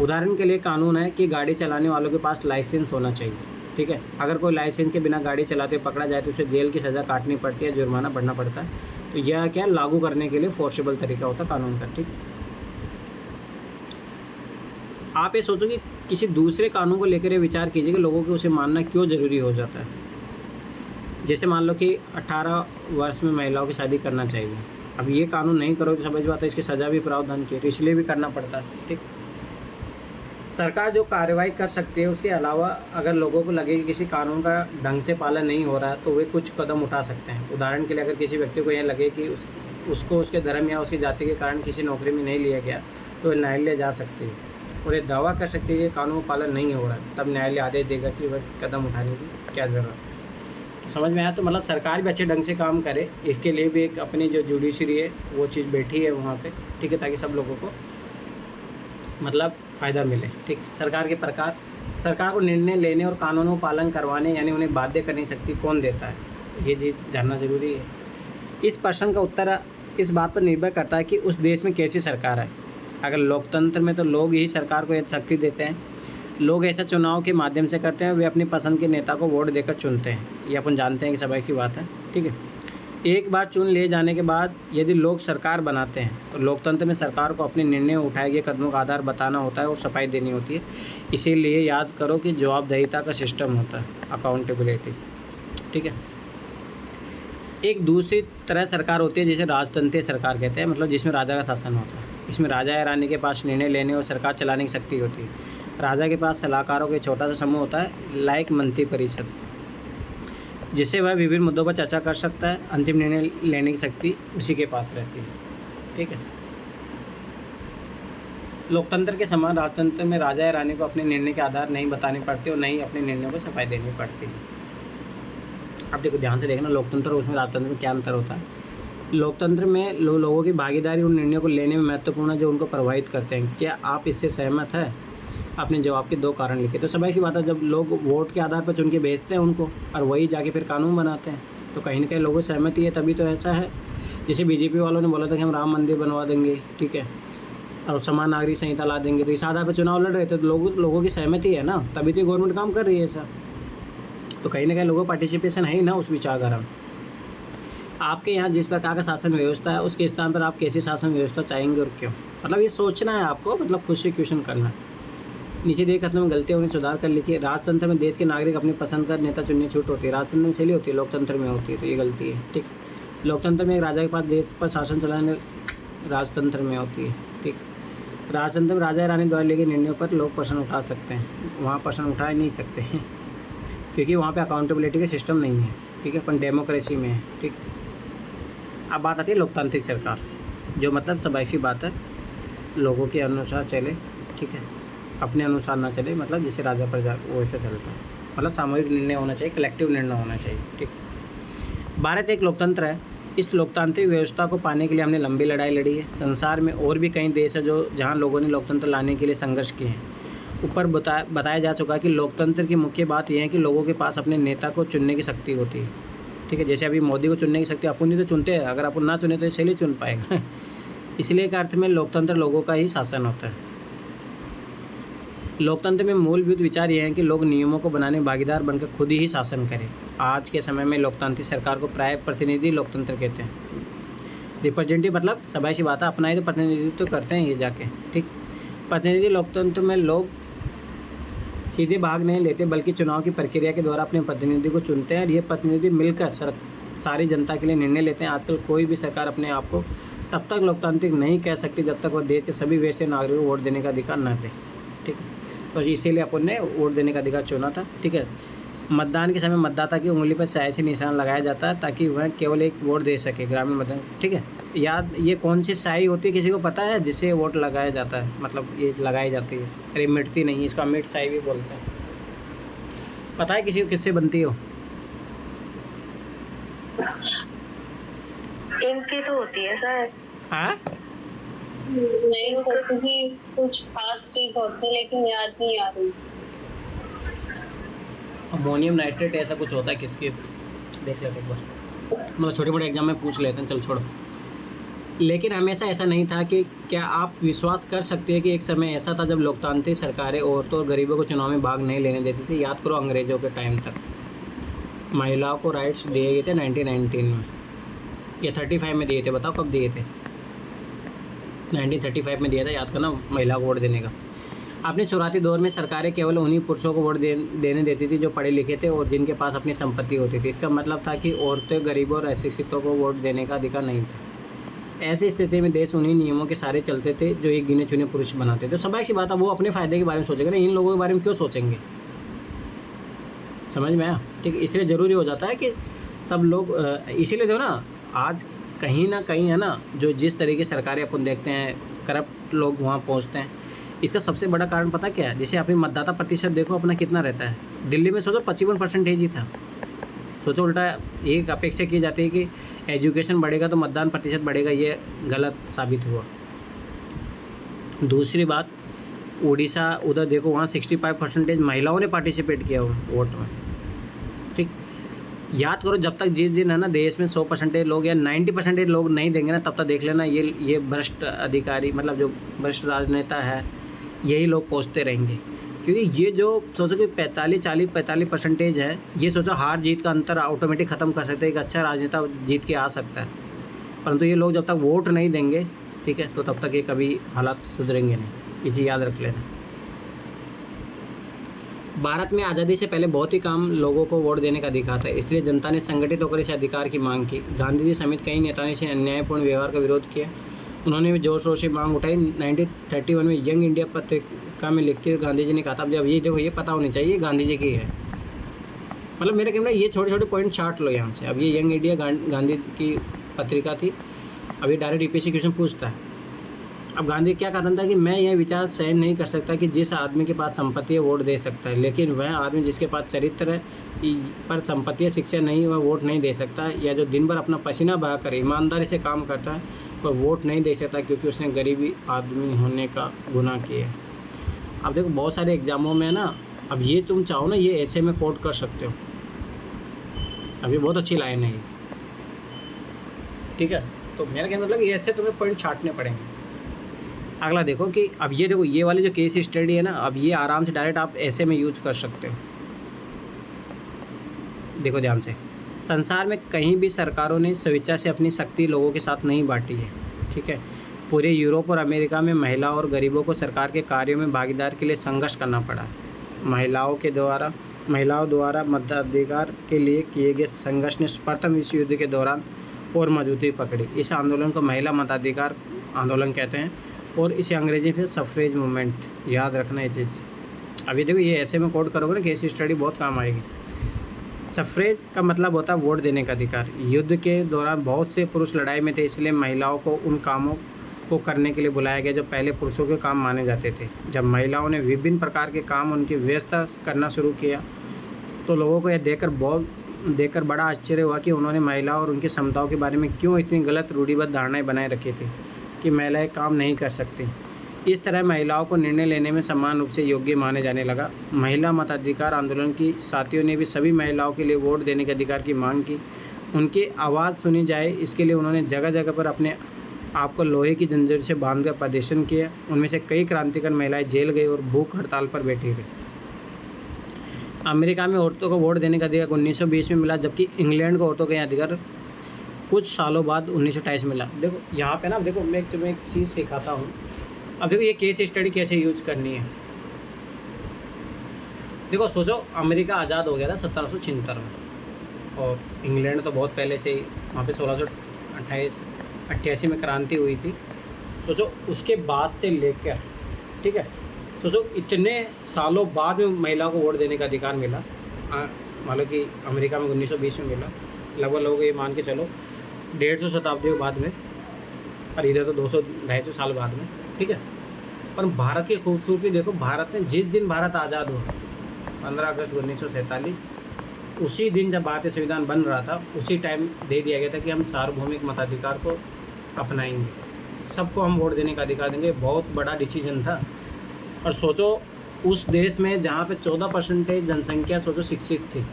उदाहरण के लिए कानून है कि गाड़ी चलाने वालों के पास लाइसेंस होना चाहिए, ठीक है। अगर कोई लाइसेंस के बिना गाड़ी चलाते हुए पकड़ा जाए तो उसे जेल की सज़ा काटनी पड़ती है, जुर्माना भरना पड़ता है। तो यह क्या लागू करने के लिए फोर्सेबल तरीका होता है कानून का, ठीक। आप ये सोचो कि किसी दूसरे कानून को लेकर विचार कीजिए कि लोगों को उसे मानना क्यों ज़रूरी हो जाता है। जैसे मान लो कि 18 वर्ष में महिलाओं की शादी करना चाहिए। अब ये कानून नहीं करो तो समझ बात है, इसकी सज़ा भी प्रावधान की है, तो इसलिए भी करना पड़ता है, ठीक। सरकार जो कार्रवाई कर सकती है, उसके अलावा अगर लोगों को लगे कि किसी कानून का ढंग से पालन नहीं हो रहा है, तो वे कुछ कदम उठा सकते हैं। उदाहरण के लिए, अगर किसी व्यक्ति को यह लगे कि उसको उसके धर्म या उसकी जाति के कारण किसी नौकरी में नहीं लिया गया, तो वह न्यायालय जा सकती है और ये दावा कर सकती है कि कानून पालन नहीं हो रहा है। तब न्यायालय आदेश देगा कि वह कदम उठाने की क्या ज़रूरत है। समझ में आया? तो मतलब सरकार भी अच्छे ढंग से काम करे, इसके लिए भी एक अपनी जो जुडिशरी है वो चीज़ बैठी है वहाँ पे, ठीक है, ताकि सब लोगों को मतलब फ़ायदा मिले, ठीक। सरकार के प्रकार, सरकार को निर्णय लेने और कानूनों पालन करवाने यानी उन्हें बाध्य करने की शक्ति कौन देता है, ये चीज़ जानना ज़रूरी है। इस प्रश्न का उत्तर इस बात पर निर्भर करता है कि उस देश में कैसी सरकार है। अगर लोकतंत्र में तो लोग ही सरकार को यह शक्ति देते हैं, लोग ऐसा चुनाव के माध्यम से करते हैं, वे अपनी पसंद के नेता को वोट देकर चुनते हैं, ये अपन जानते हैं कि स्वाभाविक सी बात है, ठीक है। एक बार चुन ले जाने के बाद यदि लोग सरकार बनाते हैं तो लोकतंत्र में सरकार को अपने निर्णय उठाए गए कदमों का आधार बताना होता है और सफाई देनी होती है। इसीलिए याद करो कि जवाबदेहिता का सिस्टम होता है, अकाउंटेबिलिटी, ठीक है। एक दूसरी तरह सरकार होती है जिसे राजतंत्रीय सरकार कहते हैं, मतलब जिसमें राजा का शासन होता है। इसमें राजा या रानी के पास निर्णय लेने और सरकार चलाने की शक्ति होती है। राजा के पास सलाहकारों का छोटा सा समूह होता है, लाइक मंत्री परिषद, जिससे वह विभिन्न मुद्दों पर चर्चा कर सकता है। अंतिम निर्णय लेने की शक्ति उसी के पास रहती है, ठीक है। लोकतंत्र के समान राजतंत्र में राजा या रानी को अपने निर्णय के आधार नहीं बताने पड़ते और नहीं अपने निर्णयों को सफाई देनी पड़ती है। अब देखो, ध्यान से देखना, लोकतंत्र और उसमें राजतंत्र में क्या अंतर होता है। लोकतंत्र में लोगों की भागीदारी उन निर्णयों को लेने में महत्वपूर्ण है जो उनको प्रभावित करते हैं। क्या आप इससे सहमत हैं? अपने जवाब के 2 कारण लिखे। तो सब ऐसी बात है, जब लोग वोट के आधार पर चुन के भेजते हैं उनको और वही जाके फिर कानून बनाते हैं, तो कहीं ना कहीं लोगों की सहमति है, तभी तो ऐसा है। जैसे बीजेपी वालों ने बोला था कि हम राम मंदिर बनवा देंगे, ठीक है, और समान नागरिक संहिता ला देंगे, तो इस आधार पर चुनाव लड़ रहे थे, तो लोगों की सहमति है ना, तभी तो गवर्नमेंट काम कर रही है ऐसा। तो कहीं ना कहीं लोगों का पार्टिसिपेशन है ही ना उस विचारधारा में। आपके यहाँ जिस प्रकार का शासन व्यवस्था है उसके स्थान पर आप कैसी शासन व्यवस्था चाहेंगे और क्यों, मतलब ये सोचना है आपको, मतलब खुद से क्वेश्चन करना है। नीचे दिए कथनों में गलतियाँ उन्हें सुधार कर लिखिए। राजतंत्र में देश के नागरिक अपनी पसंद का नेता चुनने छूट होती है, राजतंत्र में इसलिए होती है, लोकतंत्र में होती है, तो ये गलती है, ठीक। लोकतंत्र में एक राजा के पास देश पर शासन चलाने, राजतंत्र में होती है, ठीक। राजतंत्र में राजा रानी द्वारा लिए गए निर्णयों पर लोग प्रश्न उठा सकते हैं, वहाँ प्रश्न उठा ही नहीं सकते हैं क्योंकि वहाँ पे अकाउंटेबिलिटी का सिस्टम नहीं है, ठीक है, अपन डेमोक्रेसी में है, ठीक। अब बात आती है लोकतांत्रिक सरकार, जो मतलब स्वाभाविक सी बात है, लोगों के अनुसार चले, ठीक है, अपने अनुसार ना चले, मतलब जिसे राजा प्रजा वो वैसे चलता है, मतलब सामूहिक निर्णय होना चाहिए, कलेक्टिव निर्णय होना चाहिए, ठीक। भारत एक लोकतंत्र है। इस लोकतांत्रिक व्यवस्था को पाने के लिए हमने लंबी लड़ाई लड़ी है। संसार में और भी कई देश है जो जहाँ लोगों ने लोकतंत्र लाने के लिए संघर्ष किए हैं। ऊपर बताया जा चुका है कि लोकतंत्र की मुख्य बात यह है कि लोगों के पास अपने नेता को चुनने की शक्ति होती है, ठीक है। जैसे अभी मोदी को चुनने की शक्ति अपन ही तो चुनते हैं, अगर अपन ना चुने तो इसलिए चुन पाएगा इसलिए एक अर्थ में लोकतंत्र लोगों का ही शासन होता है। लोकतंत्र में मूलभूत विचार यह है कि लोग नियमों को बनाने भागीदार बनकर खुद ही शासन करें। आज के समय में लोकतांत्रिक सरकार को प्राय प्रतिनिधि लोकतंत्र कहते हैं। रिप्रेजेंटेटिव मतलब सभा सी बात है, अपना ही तो प्रतिनिधित्व तो करते हैं ये जाके, ठीक। प्रतिनिधि लोकतंत्र में लोग सीधे भाग नहीं लेते बल्कि चुनाव की प्रक्रिया के द्वारा अपने प्रतिनिधि को चुनते हैं और ये प्रतिनिधि मिलकर सारी जनता के लिए निर्णय लेते हैं। आजकल कोई भी सरकार अपने आप को तब तक लोकतांत्रिक नहीं कह सकती जब तक वह देश के सभी वैसे नागरिकों को वोट देने का अधिकार न दे। ठीक है, तो इसीलिए अपन ने वोट देने का अधिकार चुना था। ठीक है, मतदान के समय मतदाता की उंगली पर स्याही से निशान लगाया जाता है ताकि वह केवल एक वोट दे सके, ग्रामीण मतदान। ठीक है, याद ये कौन सी स्याही होती है किसी को पता है जिससे वोट लगाया जाता है, मतलब ये लगाई जाती है, अरे मिटती नहीं, इसका मिट स्याही भी बोलते हैं। पता है किसी को किससे बनती हो? इंक की तो होती है शायद। हाँ नहीं सर, किसी कुछ खास चीज होती है लेकिन याद नहीं आ रही। अमोनियम नाइट्रेट ऐसा कुछ होता है किसकी, देख लेते एक बार, मतलब छोटे मोटे एग्जाम में पूछ लेते हैं, चल छोड़ो। लेकिन हमेशा ऐसा नहीं था कि क्या आप विश्वास कर सकते हैं कि एक समय ऐसा था जब लोकतांत्रिक सरकारें औरतों और गरीबों को चुनाव में भाग नहीं लेने देती थी। याद करो अंग्रेज़ों के टाइम तक महिलाओं को राइट्स दिए गए थे 1919 में या 35 में दिए थे, बताओ कब दिए थे? 1935 में दिया था, याद करना, महिला को वोट देने का। अपने शुरुआती दौर में सरकारें केवल उन्हीं पुरुषों को वोट देने देती थी जो पढ़े लिखे थे और जिनके पास अपनी संपत्ति होती थी। इसका मतलब था कि औरतें, गरीबों और अशिक्षितों को वोट देने का अधिकार नहीं था। ऐसी स्थिति में देश उन्हीं नियमों के सहारे चलते थे जो एक गिने चुने पुरुष बनाते थे। तो स्वाभाविक सी बात है, वो अपने फ़ायदे के बारे में सोचेंगे ना, इन लोगों के बारे में क्यों सोचेंगे? समझ में आया? ठीक है, इसलिए ज़रूरी हो जाता है कि सब लोग, इसीलिए दो ना, आज कहीं ना कहीं है ना, जो जिस तरीके सरकारें अपन देखते हैं, करप्ट लोग वहाँ पहुँचते हैं। इसका सबसे बड़ा कारण पता क्या है? जैसे अपनी मतदाता प्रतिशत देखो अपना कितना रहता है। दिल्ली में सोचो 55% ही था। सोचो, उल्टा एक अपेक्षा की जाती है कि एजुकेशन बढ़ेगा तो मतदान प्रतिशत बढ़ेगा, ये गलत साबित हुआ। दूसरी बात, उड़ीसा उधर देखो, वहाँ 65% महिलाओं ने पार्टिसिपेट किया वोट में। ठीक, याद करो, जब तक जिस दिन है ना देश में 100% लोग या 90% लोग नहीं देंगे ना, तब तक देख लेना ये भ्रष्ट अधिकारी, मतलब जो भ्रष्ट राजनेता है, यही लोग पहुँचते रहेंगे। क्योंकि ये जो सोचो कि 45% है, ये सोचो हार जीत का अंतर ऑटोमेटिक ख़त्म कर सकते हैं। एक अच्छा राजनेता जीत के आ सकता है, परंतु ये लोग जब तक वोट नहीं देंगे, ठीक है, तो तब तक ये कभी हालात सुधरेंगे नहीं। ये चीज़ याद रख लेना। भारत में आज़ादी से पहले बहुत ही कम लोगों को वोट देने का अधिकार था, इसलिए जनता ने संगठित होकर इस अधिकार की मांग की। गांधी जी समेत कई नेताओं ने इसे अन्यायपूर्ण व्यवहार का विरोध किया। उन्होंने भी जोर शोर से मांग उठाई। 1931 में यंग इंडिया पत्रिका में लिख के गांधी जी ने कहा था, अब ये देखो, ये पता होनी चाहिए गांधी जी की है, मतलब मेरे कहना ये छोटे छोटे पॉइंट छाट लो यहाँ से। अब ये यंग इंडिया गांधी की पत्रिका थी, अब ये डायरेक्ट यूपीएससी क्वेश्चन पूछता है। अब गांधी क्या कहता था कि मैं यह विचार सहन नहीं कर सकता कि जिस आदमी के पास संपत्ति है वोट दे सकता है, लेकिन वह आदमी जिसके पास चरित्र पर संपत्ति या शिक्षा नहीं, वह वोट नहीं दे सकता, या जो दिन भर अपना पसीना बहाकर ईमानदारी से काम करता है वह वोट नहीं दे सकता क्योंकि उसने गरीबी आदमी होने का गुनाह किया है। अब देखो बहुत सारे एग्जामों में ना, अब ये तुम चाहो ना, ये ऐसे में कोट कर सकते हो। अब ये बहुत अच्छी लाइन है ये, ठीक है। तो मेरा कहना मतलब ये ऐसे तुम्हें पॉइंट छाटने पड़ेंगे। अगला देखो कि अब ये देखो, ये वाली जो केस स्टडी है ना, अब ये आराम से डायरेक्ट आप ऐसे में यूज कर सकते हो। देखो ध्यान से, संसार में कहीं भी सरकारों ने स्वेच्छा से अपनी शक्ति लोगों के साथ नहीं बांटी है, ठीक है। पूरे यूरोप और अमेरिका में महिलाओं और गरीबों को सरकार के कार्यों में भागीदार के लिए संघर्ष करना पड़ा। महिलाओं द्वारा मताधिकार के लिए किए गए संघर्ष ने प्रथम विश्व युद्ध के दौरान और मजबूती पकड़ी। इस आंदोलन को महिला मताधिकार आंदोलन कहते हैं और इसे अंग्रेजी में सफरेज मूवमेंट, याद रखना ये चीज़। अभी देखो ये ऐसे में कोड करोगे ना, केस स्टडी बहुत काम आएगी। सफरेज का मतलब होता है वोट देने का अधिकार। युद्ध के दौरान बहुत से पुरुष लड़ाई में थे, इसलिए महिलाओं को उन कामों को करने के लिए बुलाया गया जो पहले पुरुषों के काम माने जाते थे। जब महिलाओं ने विभिन्न प्रकार के काम उनकी व्यवस्था करना शुरू किया तो लोगों को यह देखकर बड़ा आश्चर्य हुआ कि उन्होंने महिलाओं और उनकी क्षमताओं के बारे में क्यों इतनी गलत रूढ़िबद्ध धारणाएं बनाए रखी थी कि महिलाएं काम नहीं कर सकती। इस तरह महिलाओं को निर्णय लेने में समान रूप से योग्य माने जाने लगा। महिला मताधिकार आंदोलन की साथियों ने भी सभी महिलाओं के लिए वोट देने के अधिकार की मांग की। उनकी आवाज़ सुनी जाए, इसके लिए उन्होंने जगह जगह पर अपने आप को लोहे की जंजीर से बांधकर प्रदर्शन किया। उनमें से कई क्रांतिकारी महिलाएं जेल गई और भूख हड़ताल पर बैठी गई। अमेरिका में औरतों को वोट देने का अधिकार 1920 में मिला, जबकि इंग्लैंड को औरतों का यह अधिकार कुछ सालों बाद 1928 में मिला। देखो यहाँ पे ना, देखो मैं तुम्हें एक चीज़ सिखाता हूँ। अब देखो ये केस स्टडी कैसे यूज करनी है। देखो सोचो, अमेरिका आज़ाद हो गया था 1776 में, और इंग्लैंड तो बहुत पहले से ही, वहाँ पे 1688 में क्रांति हुई थी। सोचो उसके बाद से लेकर, ठीक है, सोचो इतने सालों बाद में महिला को वोट देने का अधिकार मिला। मान लो कि अमेरिका में 1920 में मिला, लगभग लोग ये मान के चलो 150 शताब्दियों बाद में, और इधर तो 200-250 साल बाद में, ठीक है। पर भारत की खूबसूरती देखो, भारत में जिस दिन भारत आज़ाद हुआ 15 अगस्त 1947, उसी दिन जब भारतीय संविधान बन रहा था, उसी टाइम दे दिया गया था कि हम सार्वभौमिक मताधिकार को अपनाएंगे, सबको हम वोट देने का अधिकार देंगे। बहुत बड़ा डिसीजन था। और सोचो उस देश में जहाँ पे 14% जनसंख्या सोचो शिक्षित थी।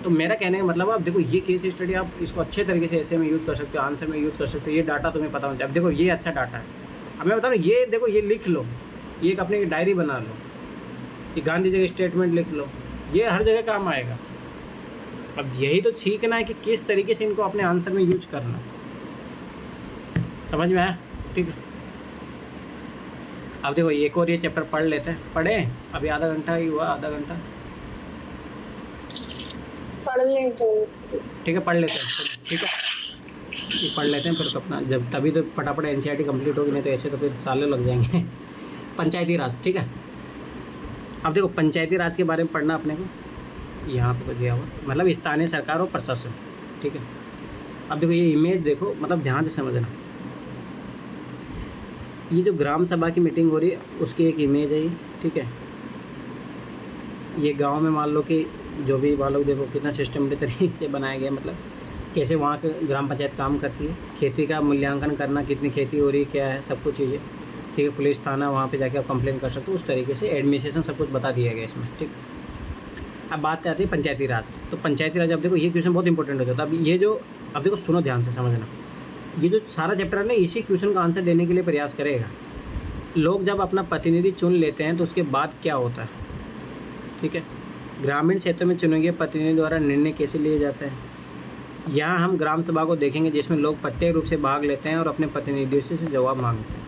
तो मेरा कहने का मतलब, आप देखो ये केस स्टडी आप इसको अच्छे तरीके से ऐसे में यूज़ कर सकते हो, आंसर में यूज़ कर सकते हो। ये डाटा तुम्हें पता होना चाहिए। अब देखो ये अच्छा डाटा है। अब मैं बता रहा हूँ, ये देखो ये लिख लो, ये एक अपनी डायरी बना लो, ये गांधी जी का स्टेटमेंट लिख लो, ये हर जगह काम आएगा। अब यही तो सीखना है कि किस तरीके से इनको अपने आंसर में यूज करना। समझ में आया? ठीक है। अब देखो एक और ये चैप्टर पढ़ लेते हैं। पढ़े? अभी आधा घंटा ही हुआ, आधा घंटा पढ़ लें तो ठीक है, पढ़ लेते हैं। ठीक है, ये पढ़ लेते हैं, फिर तो अपना जब तभी तो फटाफट एनसीईआरटी कंप्लीट होगी, नहीं तो ऐसे तो फिर सालों लग जाएंगे। पंचायती राज, ठीक है। अब देखो पंचायती राज के बारे में पढ़ना अपने को, यहाँ पे दिया हुआ, मतलब स्थानीय सरकार और प्रशासन, ठीक है। अब देखो ये इमेज देखो, मतलब ध्यान से समझना। ये जो ग्राम सभा की मीटिंग हो रही है उसकी एक इमेज है ये, ठीक है। ये गांव में मान लो कि जो भी मान लो, देखो कितना सिस्टमेटिक तरीके से बनाया गया, मतलब कैसे वहाँ के ग्राम पंचायत काम करती है, खेती का मूल्यांकन करना, कितनी खेती हो रही है, क्या है, सब कुछ चीज़ें, ठीक है। पुलिस थाना, वहाँ पे जाके आप कंप्लेन कर सकते हो, उस तरीके से एडमिनिस्ट्रेशन सब कुछ बता दिया गया इसमें, ठीक। अब बात आती है पंचायती राज। तो पंचायती राज, अब देखो ये क्वेश्चन बहुत इंपॉर्टेंट हो जाता है। अब ये जो, अब देखो सुनो ध्यान से समझना, ये जो सारा चैप्टर है ना, इसी क्वेश्चन का आंसर देने के लिए प्रयास करेगा। लोग जब अपना प्रतिनिधि चुन लेते हैं तो उसके बाद क्या होता है, ठीक है। ग्रामीण क्षेत्र में चुने गए प्रतिनिधि द्वारा निर्णय कैसे लिए जाते हैं। यहाँ हम ग्राम सभा को देखेंगे जिसमें लोग प्रत्येक रूप से भाग लेते हैं और अपने प्रतिनिधियों से जवाब मांगते हैं,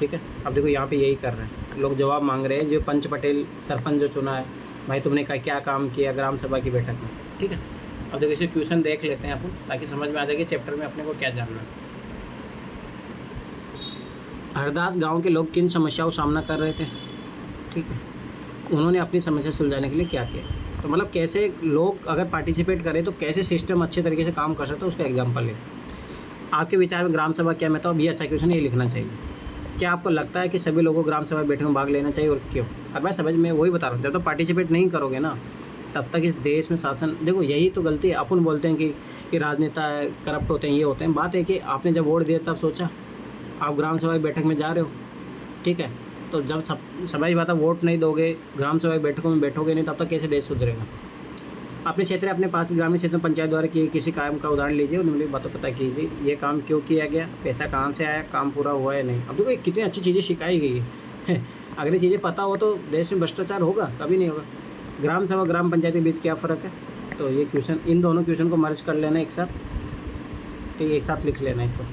ठीक है। अब देखो यहाँ पे यही कर रहे हैं, लोग जवाब मांग रहे हैं। जो पंच पटेल सरपंच जो चुना है, भाई तुमने क्या काम किया ग्राम सभा की बैठक में, ठीक है। अब देखो इसे क्वेश्चन देख लेते हैं अपन, ताकि समझ में आ जाएगी चैप्टर में अपने को क्या जानना है। हरदास गांव के लोग किन समस्याओं का सामना कर रहे थे, ठीक है। उन्होंने अपनी समस्या सुलझाने के लिए क्या किया। तो मतलब कैसे लोग अगर पार्टिसिपेट करें तो कैसे सिस्टम अच्छे तरीके से काम कर सकता है, उसका एग्जाम्पल है। आपके विचार में ग्राम सभा क्या, मैं तो अब ये अच्छा क्वेश्चन ये लिखना चाहिए। क्या आपको लगता है कि सभी लोगों को ग्राम सभा बैठक में भाग लेना चाहिए और क्यों? अब मैं समझ में वही बता रहा हूँ, जब तक पार्टिसिपेट नहीं करोगे ना, तब तक इस देश में शासन, देखो यही तो गलती है। अपन बोलते हैं कि राजनेता करप्ट होते हैं, ये होते हैं। बात है कि आपने जब वोट दिया तब सोचा, आप ग्राम सभा बैठक में जा रहे हो, ठीक है। तो जब सभी बात है, वोट नहीं दोगे, ग्राम सभा बैठकों में बैठोगे नहीं, तब तक कैसे देश सुधरेगा। अपने क्षेत्र, अपने पास ग्रामीण क्षेत्र में पंचायत द्वारा किए किसी काम का उदाहरण लीजिए और निम्नलिखित बातों पता कीजिए। ये काम क्यों किया गया, पैसा कहाँ से आया, काम पूरा हुआ है नहीं। अब देखो ये कितनी अच्छी चीज़ें सिखाई गई है। अगर ये चीज़ें पता हो तो देश में भ्रष्टाचार होगा, कभी नहीं होगा। ग्राम सभा ग्राम पंचायत के बीच क्या फ़र्क है, तो ये क्वेश्चन, इन दोनों क्वेश्चन को मर्ज कर लेना एक साथ, ठीक है, एक साथ लिख लेना इसको,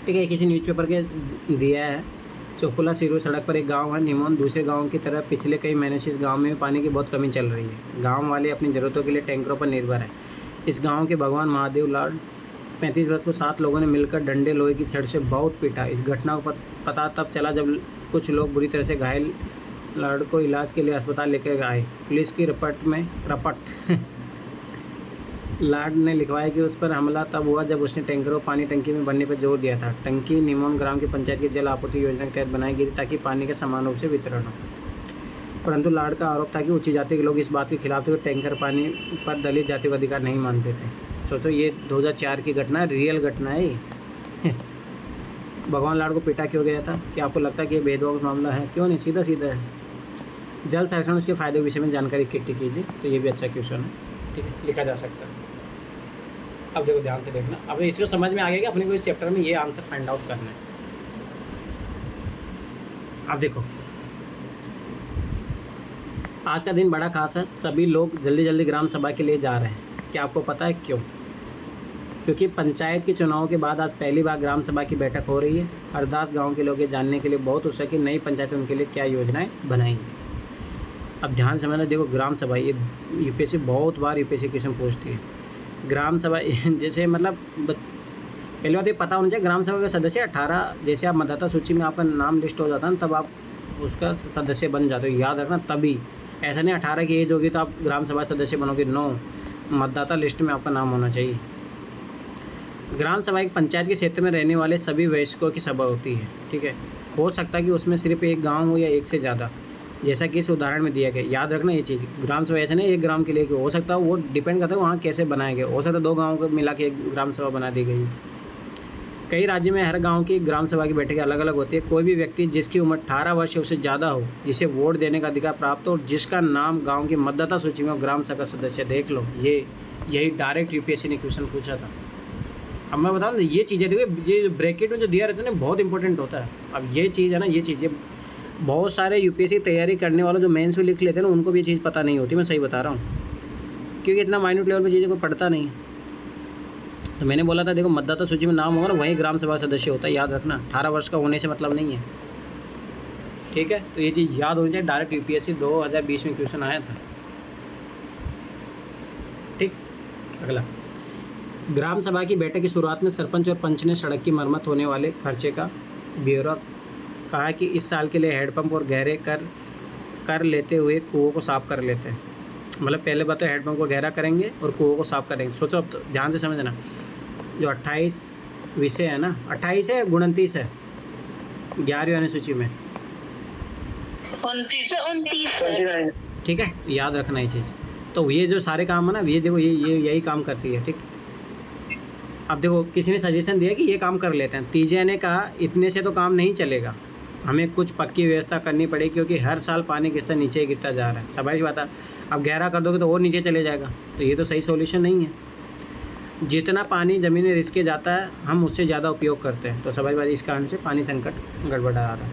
ठीक है। किसी न्यूज़पेपर के दिया है, चोकुला सिरू सड़क पर एक गांव है निमोन, दूसरे गांव की तरफ पिछले कई महीनों से इस गांव में पानी की बहुत कमी चल रही है। गांव वाले अपनी ज़रूरतों के लिए टैंकरों पर निर्भर है। इस गांव के भगवान महादेव लाड 35 वर्ष को 7 लोगों ने मिलकर डंडे लोहे की छड़ से बहुत पीटा। इस घटना को पता तब चला जब कुछ लोग बुरी तरह से घायल लाड को इलाज के लिए अस्पताल लेकर आए। पुलिस की रपट लाड ने लिखवाया कि उस पर हमला तब हुआ जब उसने टैंकरों पानी टंकी में भरने पर जोर दिया था। टंकी निमोन ग्राम की पंचायत की जल आपूर्ति योजना के तहत बनाई गई ताकि पानी का समान रूप से वितरण हो। परंतु लाड का आरोप था कि उच्च जाति के लोग इस बात के खिलाफ थे कि टैंकर पानी पर दलित जाति को अधिकार नहीं मानते थे। सोचो ये 2004 की घटना, रियल घटना है ये। भगवान लाड को पीटा क्यों गया था? क्या आपको लगता है कि ये भेदभाव का मामला है? क्यों नहीं, सीधा सीधा है। जल संरक्षण उसके फायदे विषय में जानकारी इकट्ठी कीजिए, तो ये भी अच्छा क्वेश्चन है, ठीक है, लिखा जा सकता है। अब देखो ध्यान से देखना, अब इसको समझ में आ गया कि अपने को इस चैप्टर में ये आंसर फाइंड आउट करना है। अब देखो आज का दिन बड़ा खास है, सभी लोग जल्दी जल्दी ग्राम सभा के लिए जा रहे हैं। क्या आपको पता है क्यों? क्योंकि पंचायत के चुनाव के बाद आज पहली बार ग्राम सभा की बैठक हो रही है। हरदास गांव के लोग ये जानने के लिए बहुत उत्सुक कि नई पंचायतें उनके लिए क्या योजनाएं बनाएंगी। अब ध्यान से समझना, देखो ग्राम सभा ये यूपीएससी बहुत बार यूपीएससी क्वेश्चन पूछती है। ग्राम सभा जैसे मतलब पहली बात ये पता होना चाहिए, ग्राम सभा के सदस्य 18, जैसे आप मतदाता सूची में आपका नाम लिस्ट हो जाता है तब आप उसका सदस्य बन जाते हो, याद रखना। तभी ऐसा नहीं 18 की एज होगी तो आप ग्राम सभा सदस्य बनोगे, नो, मतदाता लिस्ट में आपका नाम होना चाहिए। ग्राम सभा एक पंचायत के क्षेत्र में रहने वाले सभी वयस्कों की सभा होती है, ठीक है। हो सकता है कि उसमें सिर्फ एक गांव हो या एक से ज़्यादा, जैसा कि इस उदाहरण में दिया गया। याद रखना ये चीज़, ग्राम सभा ऐसे नहीं एक ग्राम के लिए हो सकता है, वो डिपेंड करता है वहाँ कैसे बनाया गया। हो सकता है 2 गाँव को मिला के एक ग्राम सभा बना दी गई। कई राज्यों में हर गांव की ग्राम सभा की बैठकें अलग अलग होती है। कोई भी व्यक्ति जिसकी उम्र 18 वर्ष या उससे ज़्यादा हो, जिसे वोट देने का अधिकार प्राप्त हो और जिसका नाम गांव की मतदाता सूची में हो, ग्राम सभा सदस्य। देख लो, यही डायरेक्ट यूपीएससी ने क्वेश्चन पूछा था। अब मैं बताऊँ ये चीज़ें देखो, ये ब्रैकेट में जो दिया रहता है ना बहुत इंपॉर्टेंट होता है। अब ये चीज़ है ना, ये चीज़ें बहुत सारे यूपीएससी तैयारी करने वालों जो मेंस में लिख लेते हैं ना, उनको भी ये चीज़ पता नहीं होती। मैं सही बता रहा हूँ, क्योंकि इतना माइन्यूट लेवल पर चीज़ें को पढ़ता नहीं है। तो मैंने बोला था देखो, मतदाता सूची में नाम होगा ना, वही ग्राम सभा सदस्य होता है, याद रखना। 18 वर्ष का होने से मतलब नहीं है, ठीक है। तो ये चीज़ याद होनी चाहिए, डायरेक्ट यूपीएससी 2020 में क्वेश्चन आया था, ठीक। अगला, ग्राम सभा की बैठक की शुरुआत में सरपंच और पंच ने सड़क की मरम्मत होने वाले खर्चे का ब्यौरा कहा कि इस साल के लिए हैंडपंप और गहरे कर लेते हुए कुओं को साफ कर लेते हैं। मतलब पहले बात तो हैंडपंप को गहरा करेंगे और कुओं को साफ करेंगे। सोचो, अब तो ध्यान से समझना, जो 28 विषय है ना, 28 है 29 है 11वीं अनुसूची में 29 ठीक है, याद रखना ये चीज़। तो ये जो सारे काम है ना, ये देखो ये यही काम करती है, ठीक। अब देखो किसी ने सजेशन दिया कि ये काम कर लेते हैं। तीजे ने कहा इतने से तो काम नहीं चलेगा, हमें कुछ पक्की व्यवस्था करनी पड़ेगी, क्योंकि हर साल पानी किस्ता नीचे गिरता जा रहा है। स्वाभाविक बात है, अब गहरा कर दोगे तो और नीचे चले जाएगा, तो ये तो सही सॉल्यूशन नहीं है। जितना पानी ज़मीन में रिसके जाता है हम उससे ज़्यादा उपयोग करते हैं, तो स्वाभाविक बात इस कारण से पानी संकट गड़बड़ा रहा है।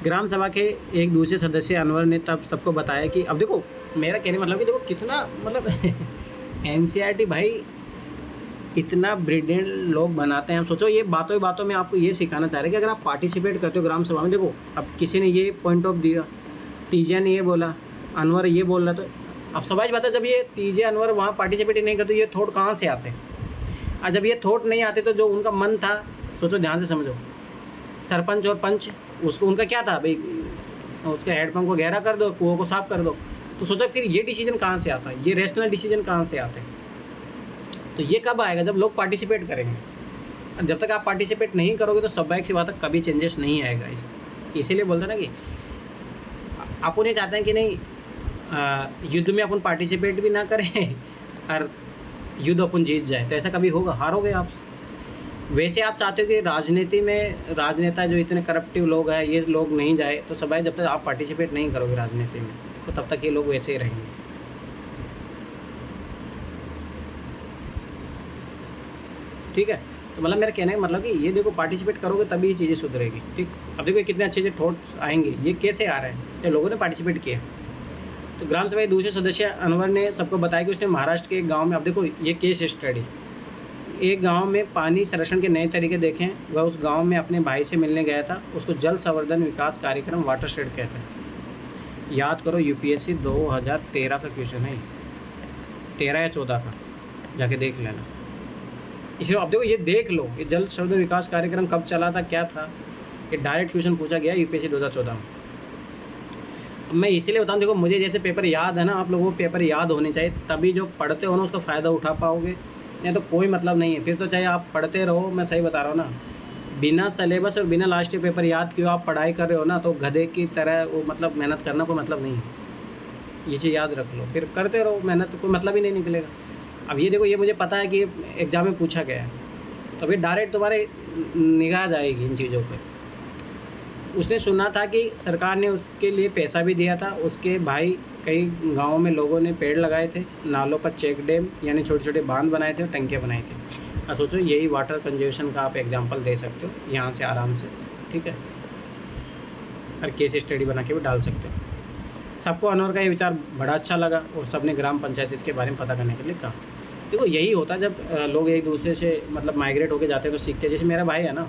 ग्राम सभा के एक दूसरे सदस्य अनवर ने तब सबको बताया कि अब देखो मेरा कहने मतलब कि देखो कितना मतलब एनसीईआरटी भाई इतना ब्रिलियंट लोग बनाते हैं। हम सोचो ये बातों ही बातों में आपको ये सिखाना चाह रहे हैं कि अगर आप पार्टिसिपेट करते हो ग्राम सभा में, देखो अब किसी ने ये पॉइंट ऑफ दिया, तीजा ने ये बोला, अनवर ये बोल रहा, तो अब स्वाभाविक बात है जब ये तीजे अनवर वहाँ पार्टिसिपेट ही नहीं करते, ये थॉट कहाँ से आते हैं। और जब ये थॉट नहीं आते तो जो उनका मन था, सोचो ध्यान से समझो, सरपंच और पंच उसको उनका क्या था भाई, उसके हैंडपंप को गहरा कर दो, कुओं को साफ कर दो। तो सोचो फिर ये डिसीजन कहाँ से आता है, ये रैशनल डिसीजन कहाँ से आते हैं। तो ये कब आएगा, जब लोग पार्टिसिपेट करेंगे। जब तक आप पार्टिसिपेट नहीं करोगे तो स्वाभाविक सी बात है कभी चेंजेस नहीं आएगा। इसीलिए बोलते हैं ना कि आप उन्हें चाहते हैं कि नहीं युद्ध में अपन पार्टिसिपेट भी ना करें और युद्ध अपन जीत जाए, तो ऐसा कभी होगा, हारोगे आप। वैसे आप चाहते हो कि राजनीति में राजनेता जो इतने करप्टिव लोग हैं ये लोग नहीं जाए, तो स्वाभाविक जब तक आप पार्टिसिपेट नहीं करोगे राजनीति में तो तब तक ये लोग वैसे ही रहेंगे। ठीक है, तो मतलब मेरा कहने का मतलब कि ये देखो पार्टिसिपेट करोगे तभी ये चीज़ें सुधरेगी, ठीक। अब देखो कितने अच्छे अच्छे थॉट्स आएंगे, ये कैसे आ रहे हैं, जब लोगों ने पार्टिसिपेट किया। तो ग्राम सभा के दूसरे सदस्य अनवर ने सबको बताया कि उसने महाराष्ट्र के एक गाँव में, अब देखो ये केस स्टडी, एक गांव में पानी संरक्षण के नए तरीके देखें। वह उस गांव में अपने भाई से मिलने गया था, उसको जल संवर्धन विकास कार्यक्रम वाटरशेड कहते हैं। याद करो यूपीएससी 2013 का क्वेश्चन है, 13 या 14 का, जाके देख लेना। इसलिए अब देखो ये देख लो, ये जल संवर्धन विकास कार्यक्रम कब चला था, क्या था, ये डायरेक्ट क्वेश्चन पूछा गया यूपीएससी 2014 में। अब मैं इसीलिए बताऊँ, देखो मुझे जैसे पेपर याद है ना, आप लोगों को पेपर याद होने चाहिए, तभी जो पढ़ते हो ना उसका फ़ायदा उठा पाओगे, नहीं तो कोई मतलब नहीं है। फिर तो चाहे आप पढ़ते रहो, मैं सही बता रहा हूँ ना, बिना सिलेबस और बिना लास्ट ईयर पेपर याद किए आप पढ़ाई कर रहे हो ना, तो गधे की तरह वो मतलब मेहनत करना कोई मतलब नहीं है। ये चीज़ याद रख लो, फिर करते रहो मेहनत, तो कोई मतलब ही नहीं निकलेगा। अब ये देखो, ये मुझे पता है कि एग्ज़ाम में पूछा गया है, तो फिर डायरेक्ट तुम्हारे निगाह जाएगी इन चीज़ों पर। उसने सुना था कि सरकार ने उसके लिए पैसा भी दिया था, उसके भाई कई गाँवों में लोगों ने पेड़ लगाए थे, नालों पर चेक डैम यानी छोटे छोटे बांध बनाए थे और टंकियाँ बनाई थी। अब सोचो यही वाटर कंजर्वेशन का आप एग्जांपल दे सकते हो यहाँ से आराम से, ठीक है, और केस स्टडी बना के भी डाल सकते हो। सबको अनवर का ये विचार बड़ा अच्छा लगा और सबने ग्राम पंचायत इसके बारे में पता करने के लिए कहा। देखो यही होता है जब लोग एक दूसरे से मतलब माइग्रेट होके जाते हैं तो सीखते हैं। जैसे मेरा भाई है ना,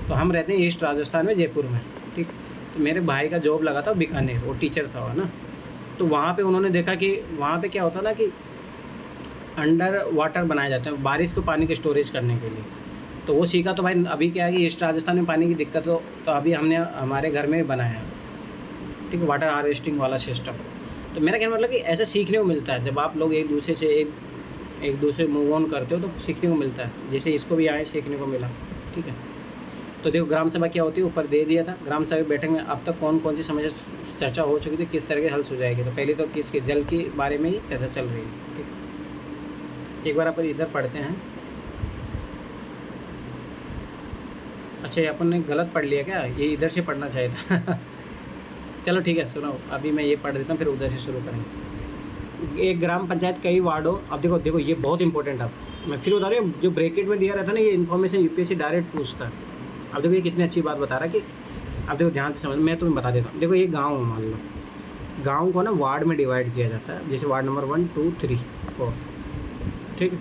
तो हम रहते हैं ईस्ट राजस्थान में, जयपुर में, ठीक। तो मेरे भाई का जॉब लगा था बीकानेर, वो टीचर था वो ना। तो वहाँ पे उन्होंने देखा कि वहाँ पे क्या होता ना कि अंडर वाटर बनाए जाते हैं बारिश को पानी के स्टोरेज करने के लिए। तो वो सीखा। तो भाई अभी क्या है कि ईस्ट राजस्थान में पानी की दिक्कत हो, तो अभी हमने हमारे घर में बनाया, ठीक है, वाटर हार्वेस्टिंग वाला सिस्टम। तो मेरा कहना मतलब कि ऐसा सीखने को मिलता है जब आप लोग एक दूसरे से एक दूसरे मूव ऑन करते हो तो सीखने को मिलता है। जैसे इसको भी आए सीखने को मिला, ठीक है। तो देखो ग्राम सभा क्या होती है, ऊपर दे दिया था। ग्राम सभा बैठक में अब तक कौन कौन सी समस्या चर्चा हो चुकी थी, किस तरह के हल हो जाएगी। तो पहले तो किसके जल के बारे में ही चर्चा चल रही है, ठीक। एक बार अपन इधर पढ़ते हैं। अच्छा, ये अपन ने गलत पढ़ लिया क्या, ये इधर से पढ़ना चाहिए था चलो ठीक है, सुनो अभी मैं ये पढ़ देता हूँ, फिर उधर से शुरू करेंगे। एक ग्राम पंचायत कई वार्डों, अब देखो देखो ये बहुत इंपॉर्टेंट है। मैं फिर बता रही हूँ, जो ब्रैकेट में दिया रहता है ना, ये इन्फॉर्मेशन यूपीएससी डायरेक्ट पूछता है। अब देखो ये कितनी अच्छी बात बता रहा है कि अब देखो ध्यान से समझ, मैं तुम्हें बता देता हूँ। देखो ये गाँव है, मान लो गाँव को ना वार्ड में डिवाइड किया जाता है, जैसे वार्ड नंबर 1 2 3 4, ठीक है।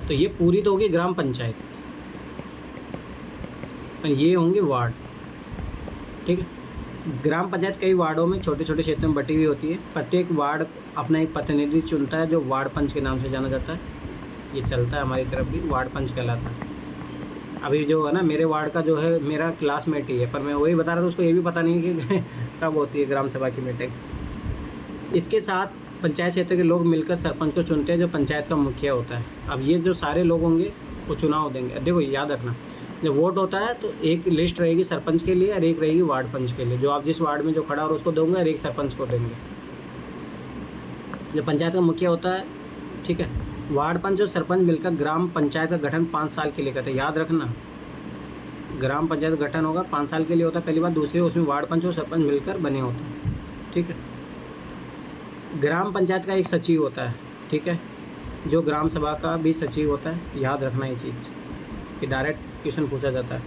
तो ये पूरी तो होगी ग्राम पंचायत, ये होंगे वार्ड, ठीक है। ग्राम पंचायत कई वार्डों में छोटे छोटे क्षेत्रों में बटी हुई होती है। प्रत्येक वार्ड अपना एक प्रतिनिधि चुनता है जो वार्ड पंच के नाम से जाना जाता है। ये चलता है हमारी तरफ भी, वार्ड पंच कहलाता है। अभी जो है ना मेरे वार्ड का जो है मेरा क्लासमेट ही है, पर मैं वही बता रहा था, उसको ये भी पता नहीं है कि कब होती है ग्राम सभा की मीटिंग। इसके साथ पंचायत क्षेत्र के लोग मिलकर सरपंच को चुनते हैं जो पंचायत का मुखिया होता है। अब ये जो सारे लोग होंगे वो चुनाव देंगे। देखो याद रखना, जब वोट होता है तो एक लिस्ट रहेगी सरपंच के लिए और एक रहेगी वार्ड पंच के लिए। जो आप जिस वार्ड में जो खड़ा और उसको दोगे और एक सरपंच को देंगे। जो पंचायत का मुखिया होता है, ठीक है, वार्ड पंच और सरपंच मिलकर ग्राम पंचायत का गठन 5 साल के लिए करते हैं। याद रखना, ग्राम पंचायत गठन होगा 5 साल के लिए होता है, पहली बात। दूसरी, उसमें वार्ड पंच और सरपंच मिलकर बने होते हैं, ठीक है। ग्राम पंचायत का एक सचिव होता है, ठीक है, जो ग्राम सभा का भी सचिव होता है। याद रखना ये चीज़ कि डायरेक्ट क्वेश्चन पूछा जाता है।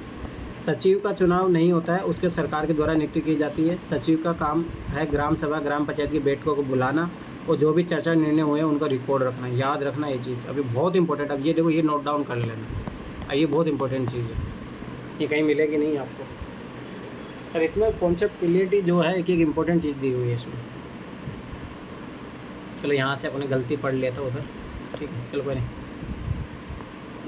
सचिव का चुनाव नहीं होता है, उसके सरकार के द्वारा नियुक्ति की जाती है। सचिव का काम है ग्राम सभा ग्राम पंचायत की बैठकों को बुलाना और जो भी चर्चा निर्णय हुए हैं उनका रिकॉर्ड रखना। याद रखना ये चीज़, अभी बहुत इंपॉर्टेंट। अब ये देखो, ये नोट डाउन कर लेना, ये बहुत इंपॉर्टेंट चीज़ है, ये कहीं मिलेगी नहीं आपको। और इतना कॉन्सेप्ट क्लियरिटी जो है, एक एक इम्पोर्टेंट चीज़ दी हुई है इसमें। चलो यहाँ से अपने गलती पढ़ लिया था उधर, ठीक है, चलो कोई नहीं।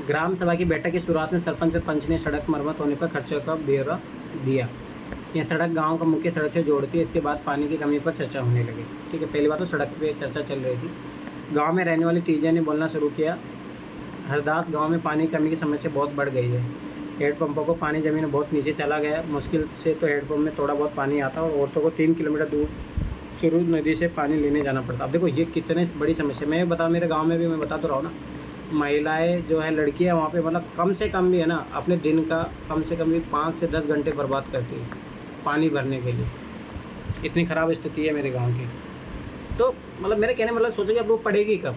ग्राम सभा की बैठक की शुरुआत में सरपंच और पंच ने सड़क मरम्मत होने पर खर्चों का ब्यौरा दिया। यह सड़क गांव का मुख्य सड़क से जोड़ती है। इसके बाद पानी की कमी पर चर्चा होने लगी, ठीक है। पहली बात तो सड़क पे चर्चा चल रही थी। गांव में रहने वाली तीजे ने बोलना शुरू किया, हरदास गांव में पानी की कमी की समस्या बहुत बढ़ गई है। हेडपम्पों को पानी जमीन में बहुत नीचे चला गया। मुश्किल से तो हेडपम्प में थोड़ा बहुत पानी आता और औरतों को 3 किलोमीटर दूर सुरू नदी से पानी लेने जाना पड़ता। अब देखो ये कितने बड़ी समस्या। मैं बता, मेरे गाँव में भी मैं बता तो रहा हूँ ना, महिलाएं जो है, लड़कियां वहाँ पे मतलब कम से कम भी है ना, अपने दिन का कम से कम भी 5 से 10 घंटे बर्बाद करती है पानी भरने के लिए। इतनी ख़राब स्थिति है मेरे गांव की। तो मतलब मेरे कहने मतलब सोचो कि अब वो पढ़ेगी कब।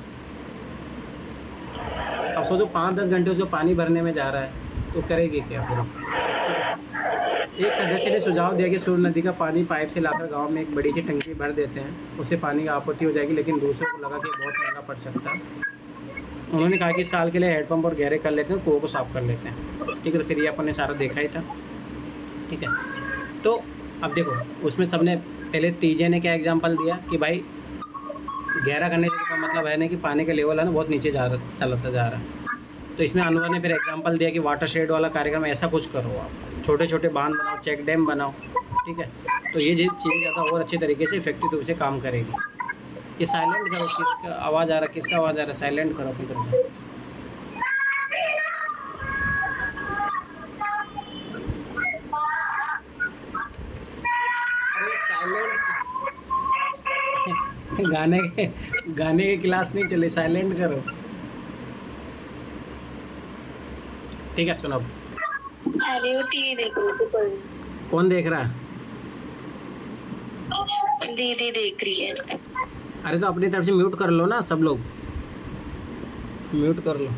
अब सोचो 5-10 घंटे उसको पानी भरने में जा रहा है तो करेगी क्या फिर। एक सदस्य ने सुझाव दिया कि सूर नदी का पानी पाइप से लाकर गाँव में एक बड़ी सी टंकी भर देते हैं, उससे पानी की आपूर्ति हो जाएगी। लेकिन दूसरों को लगा कि बहुत महंगा पड़ सकता है। उन्होंने कहा कि साल के लिए हेडपम्प और गहरे कर लेते हैं, कुओं को साफ कर लेते हैं, ठीक है। तो फिर ये अपन ने सारा देखा ही था, ठीक है। तो अब देखो उसमें सबने पहले तीजे ने क्या एग्जांपल दिया कि भाई गहरा करने का मतलब है ना कि पानी का लेवल है ना बहुत नीचे चलता जा रहा है। तो इसमें अनुवर ने फिर एग्जांपल दिया कि वाटर शेड वाला कार्यक्रम ऐसा कुछ करो, आप छोटे छोटे बांध बनाओ, चेक डैम बनाओ, ठीक है। तो ये चीज़ ज़्यादा और अच्छे तरीके से इफेक्टिव रूप से काम करेगी। ये साइलेंट करो, किसका आवाज़ आ रहा है, किसका आवाज़ आ रहा है, साइलेंट करो अपनी तरफ से। अरे साइलेंट गाने के क्लास नहीं चले, साइलेंट करो, ठीक है। सुनो, अरे वो टीवी देख रही थी कोई। कौन देख रहा है? दीदी देख रही है। अरे तो अपनी तरफ से म्यूट कर लो ना, सब लोग म्यूट कर लो,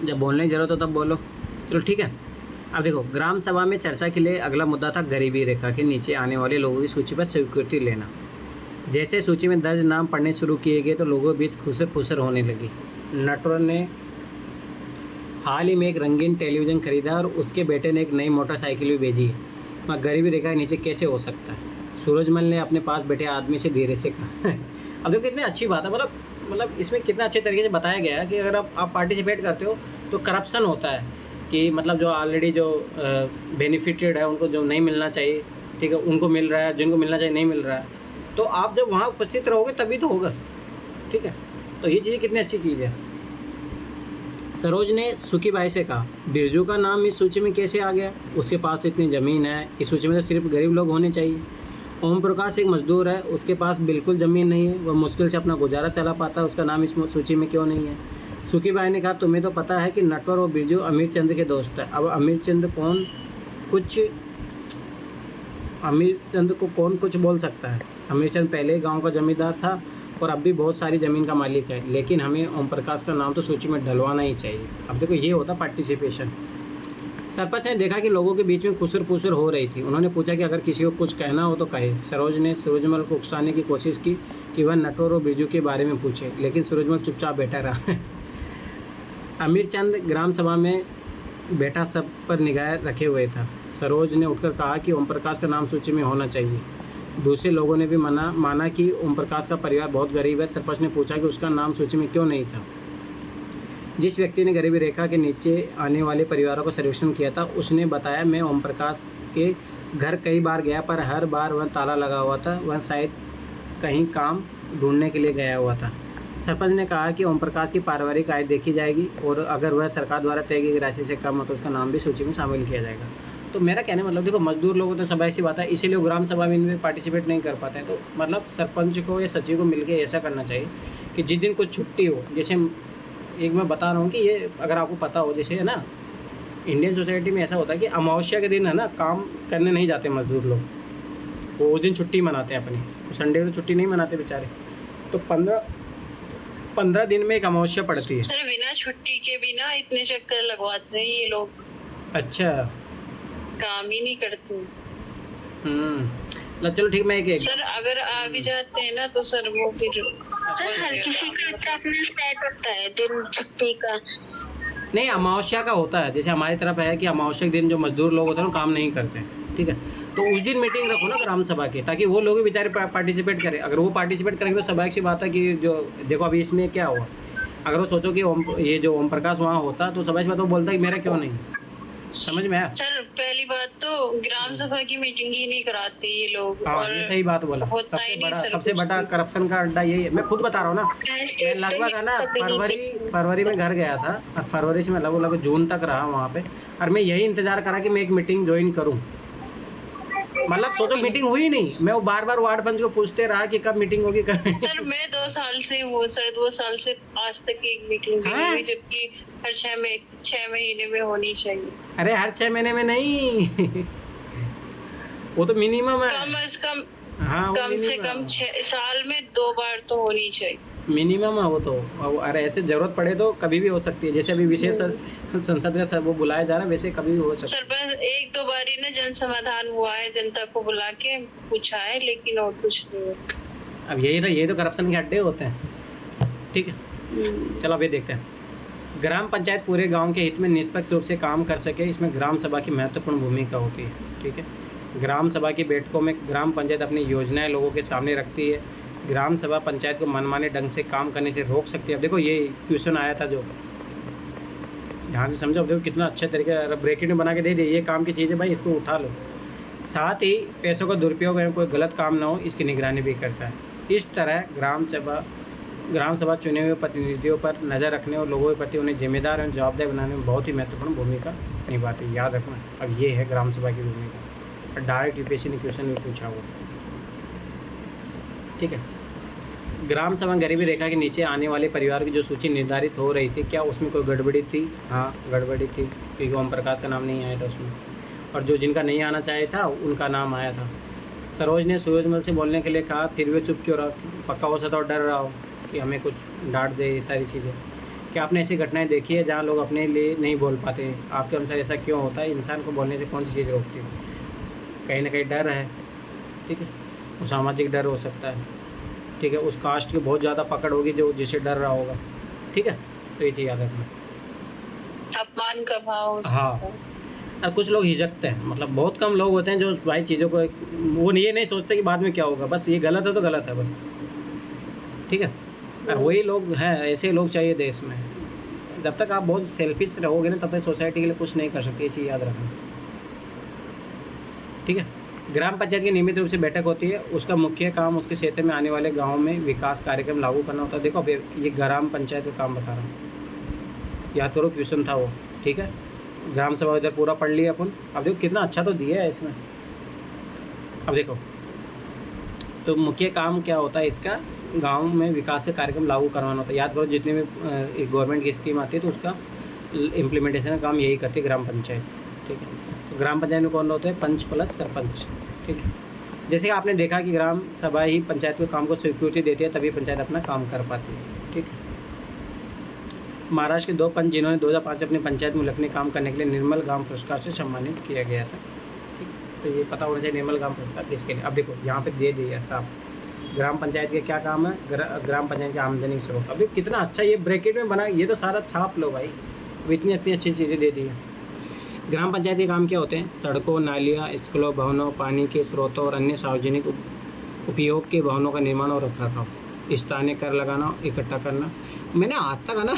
जब बोलने की जरूरत हो तब बोलो। चलो ठीक है। अब देखो ग्राम सभा में चर्चा के लिए अगला मुद्दा था गरीबी रेखा के नीचे आने वाले लोगों की सूची पर स्वीकृति लेना। जैसे सूची में दर्ज नाम पढ़ने शुरू किए गए तो लोगों के बीच खुसर फुसर होने लगी। नटवर ने हाल ही में एक रंगीन टेलीविज़न खरीदा और उसके बेटे ने एक नई मोटरसाइकिल भी भेजी है। वह गरीबी रेखा के नीचे कैसे हो सकता है? सूरजमल ने अपने पास बैठे आदमी से धीरे से कहा। अब देखो कितनी अच्छी बात है, मतलब इसमें कितना अच्छे तरीके से बताया गया है कि अगर आप पार्टिसिपेट करते हो तो करप्शन होता है कि मतलब जो ऑलरेडी जो बेनिफिटेड है उनको जो नहीं मिलना चाहिए, ठीक है, उनको मिल रहा है, जिनको मिलना चाहिए नहीं मिल रहा है। तो आप जब वहाँ उपस्थित रहोगे तभी तो होगा, ठीक है। तो ये चीज़ कितनी अच्छी चीज़ है। सरोज ने सुखीबाई से कहा, बिरजू का नाम इस सूची में कैसे आ गया? उसके पास तो इतनी ज़मीन है, इस सूची में तो सिर्फ गरीब लोग होने चाहिए। ओम प्रकाश एक मजदूर है, उसके पास बिल्कुल ज़मीन नहीं है, वह मुश्किल से अपना गुजारा चला पाता है, उसका नाम इस सूची में क्यों नहीं है? सुखीबाई ने कहा, तुम्हें तो पता है कि नटवर और बिरजू अमीर चंद के दोस्त है। अब अमीर चंद को कौन कुछ बोल सकता है? अमीर चंद पहले गाँव का जमींदार था और अब भी बहुत सारी ज़मीन का मालिक है, लेकिन हमें ओम प्रकाश का नाम तो सूची में डलवाना ही चाहिए। अब देखो ये होता पार्टिसिपेशन। सरपंच ने देखा कि लोगों के बीच में खुसर फुसर हो रही थी। उन्होंने पूछा कि अगर किसी को कुछ कहना हो तो कहे। सरोज ने सूरजमल को उकसाने की कोशिश की कि वह नटवर और बिरजू के बारे में पूछे, लेकिन सूरजमल चुपचाप बैठा रहा। अमीर चंद ग्राम सभा में बैठा सब पर निगाह रखे हुए था। सरोज ने उठकर कहा कि ओम प्रकाश का नाम सूची में होना चाहिए। दूसरे लोगों ने भी माना कि ओम प्रकाश का परिवार बहुत गरीब है। सरपंच ने पूछा कि उसका नाम सूची में क्यों नहीं था। जिस व्यक्ति ने गरीबी रेखा के नीचे आने वाले परिवारों का सर्वेक्षण किया था उसने बताया, मैं ओम प्रकाश के घर कई बार गया पर हर बार वह ताला लगा हुआ था, वह शायद कहीं काम ढूंढने के लिए गया हुआ था। सरपंच ने कहा कि ओम प्रकाश की पारिवारिक आय देखी जाएगी और अगर वह सरकार द्वारा तय की गई राशि से कम हो तो उसका नाम भी सूची में शामिल किया जाएगा। तो मेरा कहने मतलब देखो मजदूर लोगों तो सब ऐसी बात है, इसीलिए ग्राम सभा में इनमें पार्टिसिपेट नहीं कर पाते हैं। तो मतलब सरपंच को या सचिव को मिलकर ऐसा करना चाहिए कि जिस दिन कुछ छुट्टी हो, जैसे एक मैं बता रहा हूँ कि ये अगर आपको पता हो, जैसे है ना इंडियन सोसाइटी में ऐसा होता है कि अमावस्या के दिन है ना काम करने नहीं जाते मजदूर लोग, वो उस दिन छुट्टी मनाते हैं अपनी, संडे को छुट्टी नहीं मनाते बेचारे। तो 15 दिन में एक अमावस्या पड़ती है। सर बिना छुट्टी के भी ना इतने चक्कर लगवाते हैं ये लोग। अच्छा, काम ही नहीं करते। चलो ठीक, मैं एक सर अगर आ भी जाते हैं ना तो सर वो फिर सर हर किसी का अपना सेट होता है दिन छुट्टी का। नहीं, अमावस्या का होता है। जैसे हमारी तरफ है कि अमावस्या के दिन जो मजदूर लोग होते हैं ना काम नहीं करते हैं, ठीक है। तो उस दिन मीटिंग रखो ना ग्राम सभा की, ताकि वो लोग भी बेचारे पार्टिसिपेट करें। अगर वो पार्टिसिपेट करेंगे तो स्वाभाविक सी बात है कि जो देखो अभी इसमें क्या हुआ, अगर वो सोचो कि ये जो ओम प्रकाश वहाँ होता तो स्वाभाविक सी बात वो बोलता कि मेरा क्यों नहीं। समझ में आया? सर पहली बात तो ग्राम सभा की मीटिंग ही नहीं कराते ये लोग। हाँ, ये सही बात बोला। सबसे बड़ा करप्शन का अड्डा यही है। मैं खुद बता रहा हूँ ना, मैं लगभग है ना फरवरी में घर गया था और फरवरी से मैं लगभग जून तक रहा वहाँ पे, और मैं यही इंतजार करा कि मैं एक मीटिंग ज्वाइन करूँ। मतलब सोचो मीटिंग हुई नहीं, मैं वो बार वार्ड पंच को पूछते रहा कि कब मीटिंग होगी कब। सर मैं 2 साल से आज तक एक मीटिंग भी नहीं हुई, जबकि हर 6 महीने में होनी चाहिए। अरे हर 6 महीने में नहीं, वो तो मिनिमम है। कम से कम 6 साल में 2 बार तो होनी चाहिए, मिनिमम है वो तो। अरे ऐसे जरूरत पड़े तो कभी भी हो सकती है, जैसे अभी विशेष संसद का वो बुलाया जा रहा है, वैसे कभी भी हो सकता है। सरपंच 1-2 बार ही ना जन समाधान हुआ है, जनता को बुला के पूछा है, लेकिन और कुछ नहीं है। अब यही तो करप्शन के अड्डे होते हैं, ठीक है। चलो अभी देखते हैं। ग्राम पंचायत पूरे गांव के हित में निष्पक्ष रूप से काम कर सके, इसमें ग्राम सभा की महत्वपूर्ण भूमिका होती है, ठीक है। ग्राम सभा की बैठकों में ग्राम पंचायत अपनी योजनाएं लोगों के सामने रखती है। ग्राम सभा पंचायत को मनमाने ढंग से काम करने से रोक सकती है। अब देखो ये क्वेश्चन आया था जो ध्यान से समझो। अब देखो कितना अच्छे तरीके ब्रैकेट में बना के दे दिए, ये काम की चीज़ है भाई, इसको उठा लो। साथ ही पैसों का दुरुपयोग एवं कोई गलत काम ना हो इसकी निगरानी भी करता है। इस तरह ग्राम सभा चुने हुए प्रतिनिधियों पर नज़र रखने और लोगों के प्रति उन्हें जिम्मेदार एवं जवाबदेह बनाने में बहुत ही महत्वपूर्ण भूमिका निभाती है। याद रखना, अब ये है ग्राम सभा की भूमिका। डायरेक्ट यूपीएससी ने क्वेश्चन भी पूछा हुआ, ठीक है। ग्राम सभा गरीबी रेखा के नीचे आने वाले परिवार की जो सूची निर्धारित हो रही थी, क्या उसमें कोई गड़बड़ी थी? हाँ, गड़बड़ी थी, क्योंकि ओम प्रकाश का नाम नहीं आया था उसमें, और जो जिनका नहीं आना चाहिए था उनका नाम आया था। सरोज ने सूरजमल से बोलने के लिए कहा, फिर भी चुप क्यों रहा? पक्का हो सकता और डर रहा हो कि हमें कुछ डांट दे, ये सारी चीज़ें। क्या आपने ऐसी घटनाएं देखी है जहाँ लोग अपने लिए नहीं बोल पाते? आपके अनुसार ऐसा क्यों होता है? इंसान को बोलने से कौन सी चीज़ रोकती है? कहीं ना कहीं डर है, ठीक है, वो सामाजिक डर हो सकता है, ठीक है, उस कास्ट की बहुत ज़्यादा पकड़ होगी जो जिसे डर रहा होगा, ठीक है, तो ये चीज़ याद रखना। अपमान का भाव हाँ, और कुछ लोग हिचकते हैं, मतलब बहुत कम लोग होते हैं जो भाई चीज़ों को वो ये नहीं सोचते कि बाद में क्या होगा, बस ये गलत है तो गलत है बस, ठीक है। और वही लोग हैं, ऐसे लोग चाहिए देश में। जब तक आप बहुत सेल्फिश रहोगे ना, तब तक सोसाइटी के लिए कुछ नहीं कर सकते, ये चीज़ याद रखना, ठीक है। ग्राम पंचायत की नियमित रूप से बैठक होती है, उसका मुख्य काम उसके क्षेत्र में आने वाले गाँव में विकास कार्यक्रम लागू करना होता है। देखो अब ये ग्राम पंचायत का काम बता रहा हूँ, याद करो क्वेश्चन था वो, ठीक है। ग्राम सभा इधर पूरा पढ़ लिया अपन। अब देखो कितना अच्छा तो दिया है इसमें। अब देखो तो मुख्य काम क्या होता है इसका, गांव में विकास के कार्यक्रम लागू करवाना होता है। याद करो जितने भी गवर्नमेंट की स्कीम आती है तो उसका इम्प्लीमेंटेशन का काम यही करती है ग्राम पंचायत, ठीक है। तो ग्राम पंचायत में कौन होते हैं, पंच प्लस सरपंच, ठीक है। जैसे आपने देखा कि ग्राम सभा ही पंचायत के काम को स्वीकृति देती है, तभी पंचायत अपना काम कर पाती है, ठीक है। महाराष्ट्र के 2 पंच जिन्होंने 2005 अपनी पंचायत में उल्लेखनीय काम करने के लिए निर्मल ग्राम पुरस्कार से सम्मानित किया गया था, ठीक। तो ये पता होना चाहिए निर्मल ग्राम पुरस्कार किसके लिए। अब देखो यहाँ पे दे दिया साहब, ग्राम पंचायत के क्या काम है, ग्राम पंचायत की आमदनी स्रोत। अभी कितना अच्छा ये ब्रैकेट में बना, ये तो सारा छाप लो भाई, अब इतनी अच्छी चीज़ें दे दी है। ग्राम पंचायत के काम क्या होते हैं, सड़कों, नालियाँ, स्कूलों, भवनों, पानी के स्रोतों और अन्य सार्वजनिक उपयोग के भवनों का निर्माण और रखरखाव, स्थानीय कर लगाना, इकट्ठा करना। मैंने आज तक है ना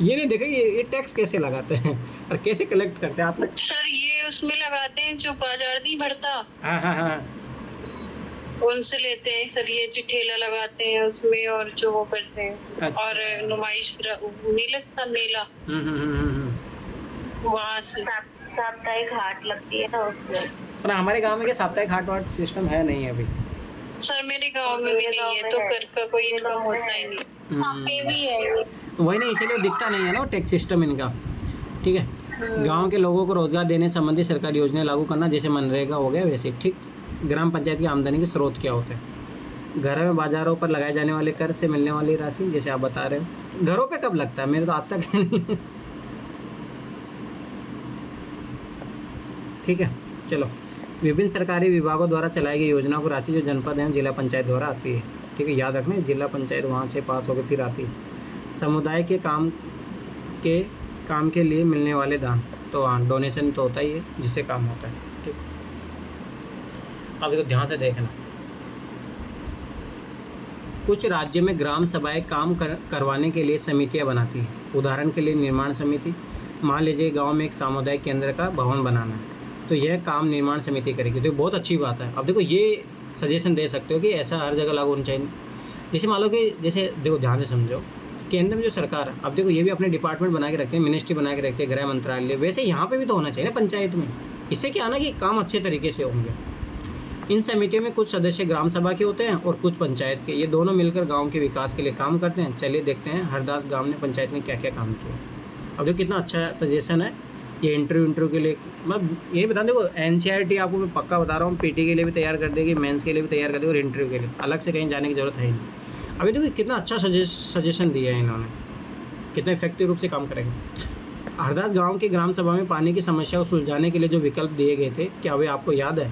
ये नहीं देखा ये टैक्स कैसे लगाते हैं और कैसे कलेक्ट करते हैं आपने। सर ये उसमें लगाते हैं जो बाजार नहीं भरता, हाँ हाँ हाँ, उनसे लेते हैं सर, ये जो ठेला लगाते हैं उसमें और जो वो करते हैं। अच्छा। और नुमाइश नहीं लगता मेला, वहाँ से साप्ताहिक हाट लगती है ना उसमें। पर हमारे गांव में क्या साप्ताहिक हाट वाट सिस्टम है नहीं अभी। सर मेरे गांव में भी नहीं है, तो कर का कोई इनकम होता ही नहीं। हाँ पे भी है ये। तो वही ना, इसीलिए दिखता नहीं है ना टैक्स सिस्टम इनका, ठीक है। गांव के लोगों को रोजगार देने संबंधी सरकारी योजनाएं लागू करना, जैसे मनरेगा हो गया वैसे, ठीक। ग्राम पंचायत की आमदनी के स्रोत क्या होते हैं, घरों में बाजारों पर लगाए जाने वाले कर से मिलने वाली राशि, जैसे आप बता रहे हो। घरों पे कब लगता है, मेरे तो आज तक नहीं ठीक है। चलो, विभिन्न सरकारी विभागों द्वारा चलाई गई योजनाओं की राशि जो जनपद एवं जिला पंचायत द्वारा आती है, ठीक है। याद रखना, जिला पंचायत वहाँ से पास होकर फिर आती है। समुदाय के काम के लिए मिलने वाले दान, तो हाँ डोनेशन तो होता ही है जिससे काम होता है, ठीक। अब देखो ध्यान से देखना, कुछ राज्य में ग्राम सभाएं काम करवाने के लिए समितियां बनाती हैं। उदाहरण के लिए निर्माण समिति, मान लीजिए गांव में एक सामुदायिक केंद्र का भवन बनाना है, तो यह काम निर्माण समिति करेगी, तो बहुत अच्छी बात है। अब देखो ये सजेशन दे सकते हो कि ऐसा हर जगह लागू होना चाहिए। जैसे मान लो कि जैसे देखो ध्यान से समझो, केंद्र में जो सरकार है, अब देखो ये भी अपने डिपार्टमेंट बना के रखते हैं, मिनिस्ट्री बना के रखते हैं, गृह मंत्रालय, वैसे यहाँ पे भी तो होना चाहिए ना पंचायत में। इससे क्या ना कि काम अच्छे तरीके से होंगे। इन समितियों में कुछ सदस्य ग्राम सभा के होते हैं और कुछ पंचायत के, ये दोनों मिलकर गाँव के विकास के लिए काम करते हैं। चलिए देखते हैं हरदास गाँव ने पंचायत में क्या क्या काम किया। अब देखो कितना अच्छा सजेशन है ये। इंटरव्यू के लिए मतलब यही बता देखो, NCERT आपको मैं पक्का बता रहा हूँ, PT के लिए भी तैयार कर देगी, मेंस के लिए भी तैयार कर देगी और इंटरव्यू के लिए अलग से कहीं जाने की जरूरत है नहीं। अभी देखो कितना अच्छा सजेशन दिया है इन्होंने, कितना इफेक्टिव रूप से काम करेंगे। हरदास गांव के ग्राम सभा में पानी की समस्या को सुलझाने के लिए जो विकल्प दिए गए थे, क्या वे आपको याद है?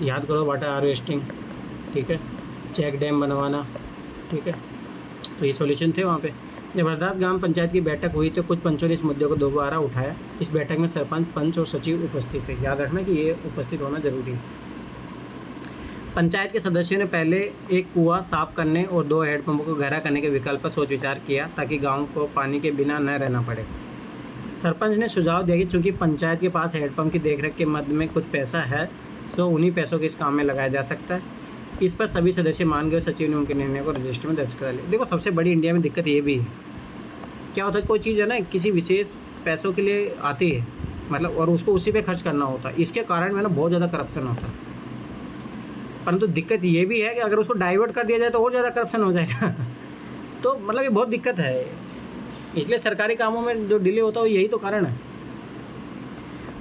याद करो, वाटर हार्वेस्टिंग, ठीक है, चेक डैम बनवाना, ठीक है, तो ये सॉल्यूशन थे वहाँ पे। जब हरदास ग्राम पंचायत की बैठक हुई तो कुछ पंचों ने इस मुद्दे को दोबारा उठाया। इस बैठक में सरपंच, पंच और सचिव उपस्थित थे। याद रखना कि ये उपस्थित होना जरूरी है। पंचायत के सदस्यों ने पहले एक कुआं साफ करने और 2 हैंडपंपों को गहरा करने के विकल्प पर सोच विचार किया ताकि गांव को पानी के बिना न रहना पड़े। सरपंच ने सुझाव दिया कि चूंकि पंचायत के पास हैंडपंप की देखरेख के मद में कुछ पैसा है, सो उन्हीं पैसों के इस काम में लगाया जा सकता है। इस पर सभी सदस्य मान गए। सचिव ने उनके निर्णय को रजिस्टर में दर्ज करा लिया। देखो सबसे बड़ी इंडिया में दिक्कत ये भी है, क्या होता है कोई चीज़ है ना किसी विशेष पैसों के लिए आती है, मतलब और उसको उसी पे खर्च करना होता है, इसके कारण में ना बहुत ज़्यादा करप्शन होता है। परंतु दिक्कत ये भी है कि अगर उसको डाइवर्ट कर दिया जाए तो और ज़्यादा करप्शन हो जाएगा तो मतलब ये बहुत दिक्कत है, इसलिए सरकारी कामों में जो डिले होता है यही तो कारण है।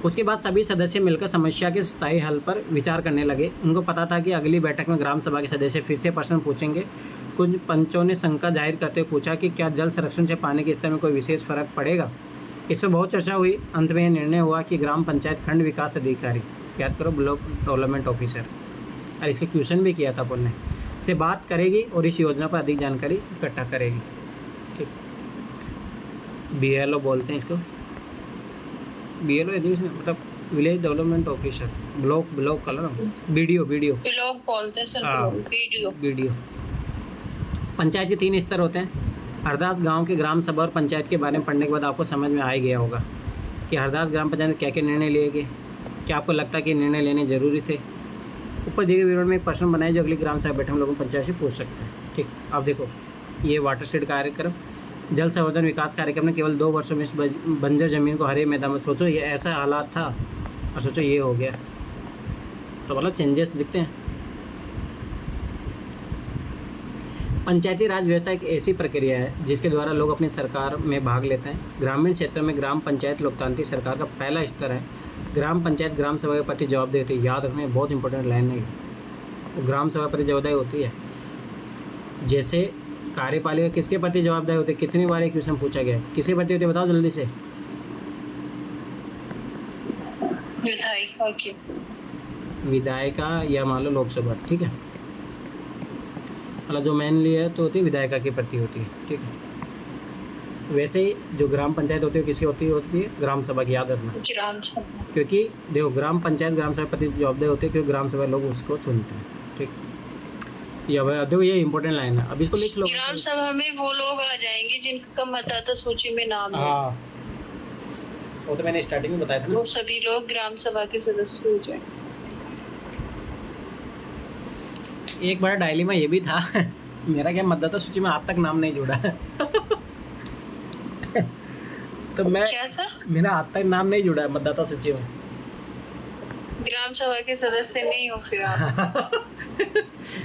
उसके बाद सभी सदस्य मिलकर समस्या के स्थायी हल पर विचार करने लगे। उनको पता था कि अगली बैठक में ग्राम सभा के सदस्य फिर से प्रश्न पूछेंगे। कुछ पंचों ने शंका जाहिर करते हुए पूछा कि क्या जल संरक्षण से पानी के स्तर में कोई विशेष फर्क पड़ेगा। इस पर बहुत चर्चा हुई। अंत में यह निर्णय हुआ कि ग्राम पंचायत खंड विकास अधिकारी, याद करो ब्लॉक डेवलपमेंट ऑफिसर, और इसके क्वेश्चन भी किया था अपन ने, से बात करेगी और इस योजना पर अधिक जानकारी इकट्ठा करेगी। ठीक, BLO बोलते हैं इसको। BLO मतलब village development officer, block colour, BDO लोग बोलते हैं सर, हाँ, BDO। पंचायत के 3 स्तर होते हैं। हरदास गांव के ग्राम सभा और पंचायत के बारे में पढ़ने के बाद आपको समझ में आ ही गया होगा कि हरदास ग्राम पंचायत में क्या क्या निर्णय लिए गए। क्या आपको लगता है कि निर्णय लेने जरूरी थे? ऊपर दिए गए विवरण में एक प्रश्न बनाए जो अगली ग्राम सभा बैठक में लोगों को पंचायत से पूछ सकते हैं। ठीक, अब देखो ये वाटर शेड कार्यक्रम, जल संवर्धन विकास कार्यक्रम ने केवल 2 वर्षों में इस बंजर जमीन को हरे मैदान में, सोचो ये ऐसा हालात था और सोचो ये हो गया, तो मतलब चेंजेस दिखते हैं। पंचायती राज व्यवस्था एक ऐसी प्रक्रिया है जिसके द्वारा लोग अपनी सरकार में भाग लेते हैं। ग्रामीण क्षेत्र में ग्राम पंचायत लोकतांत्रिक सरकार का पहला स्तर है। ग्राम पंचायत ग्राम सभा के प्रति जवाबदेही होती है। याद रखना, बहुत इंपॉर्टेंट लाइन है। वो ग्राम सभा प्रति जवाबदेही होती है। जैसे कार्यपालिका किसके प्रति जवाबदेही होती है? कितनी बार एक क्वेश्चन पूछा गया है, किसके प्रति होती है बताओ जल्दी से। विधायिका या मान लो लोकसभा। ठीक है, मतलब जो मेनली है तो होती है विधायिका के प्रति होती है। ठीक है, वैसे ही जो ग्राम पंचायत होती है किसकी होती है? ग्राम सभा की, याद रखना। ग्राम सभा, क्योंकि देखो ग्राम पंचायत ग्राम सभा प्रति जवाबदेही होती है क्योंकि ग्राम सभा लोग उसको चुनते हैं। ठीक, देखो ये इंपॉर्टेंट लाइन है, अब इसको लिख लो। ग्राम सभा में वो लोग आ जाएंगे जिनका मतदाता सूची में नाम है। हाँ, वो तो मैंने स्टार्टिंग में बताया था ना। वो सभी लोग ग्राम सभा के सदस्य हो जाए। एक बड़ा डायलेमा ये भी था मेरा क्या मतदाता सूची में आज तक नाम नहीं जुड़ा तो मैं क्या सर? मेरा आज तक नाम नहीं जुड़ा है मतदाता सूची में। ग्राम सभा के सदस्य नहीं हो फिर आप।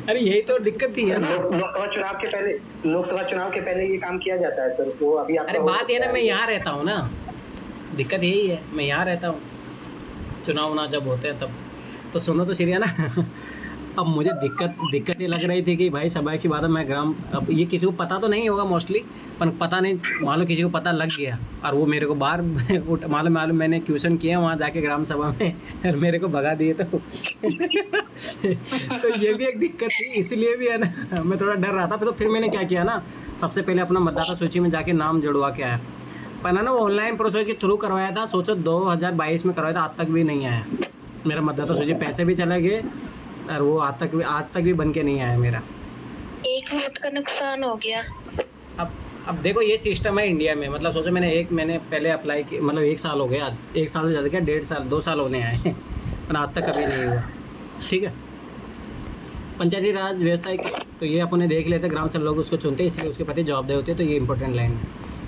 अरे यही तो दिक्कत थी है ना। लोकसभा चुनाव के पहले ये काम किया जाता है सर, वो अभी आपका। अरे बात ये ना, मैं यहाँ रहता हूँ ना, दिक्कत यही है, मैं यहाँ रहता हूँ, चुनाव जब होते हैं तब तो सुनो तो सीरिया ना अब मुझे दिक्कत ये लग रही थी कि भाई सभा की बात है, मैं ग्राम, अब ये किसी को पता तो नहीं होगा मोस्टली, पर पता नहीं, मान लो किसी को पता लग गया और वो मेरे को बाहर मालूम मैंने क्वेश्चन किया वहाँ जाके ग्राम सभा में और मेरे को भगा दिए तो तो ये भी एक दिक्कत थी, इसलिए भी है ना मैं थोड़ा डर रहा था। तो फिर मैंने क्या किया ना, सबसे पहले अपना मतदाता सूची में जाके नाम जुड़वा के आया। पर ना वो ऑनलाइन प्रोसेस के थ्रू करवाया था, सोचो 2022 में करवाया था, आज तक भी नहीं आया मेरा मतदाता सूची। पैसे भी चले गए और वो आज तक भी बन के नहीं आया मेरा। 1 वोट का नुकसान हो गया। अब देखो ये सिस्टम है इंडिया में, मतलब सोचो मैंने पहले अप्लाई किया, मतलब 1 साल हो गया, आज 1 साल से ज़्यादा क्या 1.5 साल 2 साल होने आए पर आज तक कभी नहीं हुआ। ठीक है, पंचायती राज व्यवस्था तो ये अपने देख लेते, ग्राम सभा लोग उसको चुनते हैं इसलिए उसके प्रति जवाबदेही होती है, तो ये इंपॉर्टेंट लाइन है।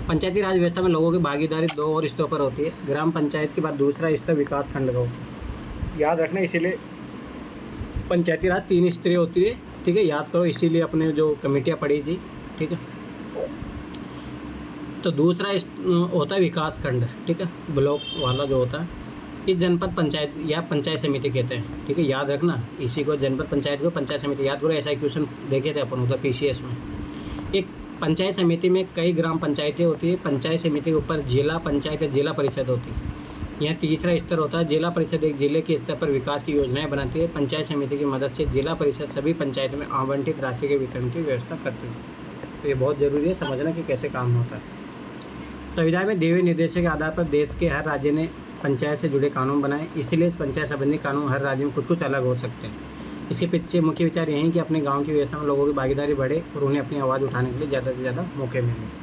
पंचायती राज व्यवस्था में लोगों की भागीदारी 2 और स्तरों पर होती है। ग्राम पंचायत के बाद दूसरा स्तर विकास खंड का होता है, याद रखना, इसीलिए पंचायती राज 3 स्तरीय होती है। ठीक है, याद करो, इसीलिए अपने जो कमेटियाँ पड़ी थी। ठीक है, तो दूसरा होता है विकास खंड। ठीक है, ब्लॉक वाला जो होता है, इस जनपद पंचायत या पंचायत समिति कहते हैं। ठीक है, याद रखना, इसी को जनपद पंचायत को पंचायत समिति याद करो। ऐसा क्वेश्चन देखे थे अपन उधर PCS में। एक पंचायत समिति में कई ग्राम पंचायतें होती है। पंचायत समिति के ऊपर जिला पंचायत या जिला परिषद होती है। यहाँ तीसरा स्तर होता है जिला परिषद, एक जिले के स्तर पर विकास की योजनाएं बनाती है। पंचायत समिति की मदद से जिला परिषद सभी पंचायतों में आवंटित राशि के वितरण की व्यवस्था करती है। तो ये बहुत ज़रूरी है समझना कि कैसे काम होता है। संविधान में दिए हुए निर्देशों के आधार पर देश के हर राज्य ने पंचायत से जुड़े कानून बनाए, इसलिए इस पंचायत संबंधी कानून हर राज्य में कुछ अलग हो सकते हैं। इसके पीछे मुख्य विचार यही कि अपने गाँव की व्यवस्था में लोगों की भागीदारी बढ़े और उन्हें अपनी आवाज़ उठाने के लिए ज़्यादा से ज़्यादा मौके मिले।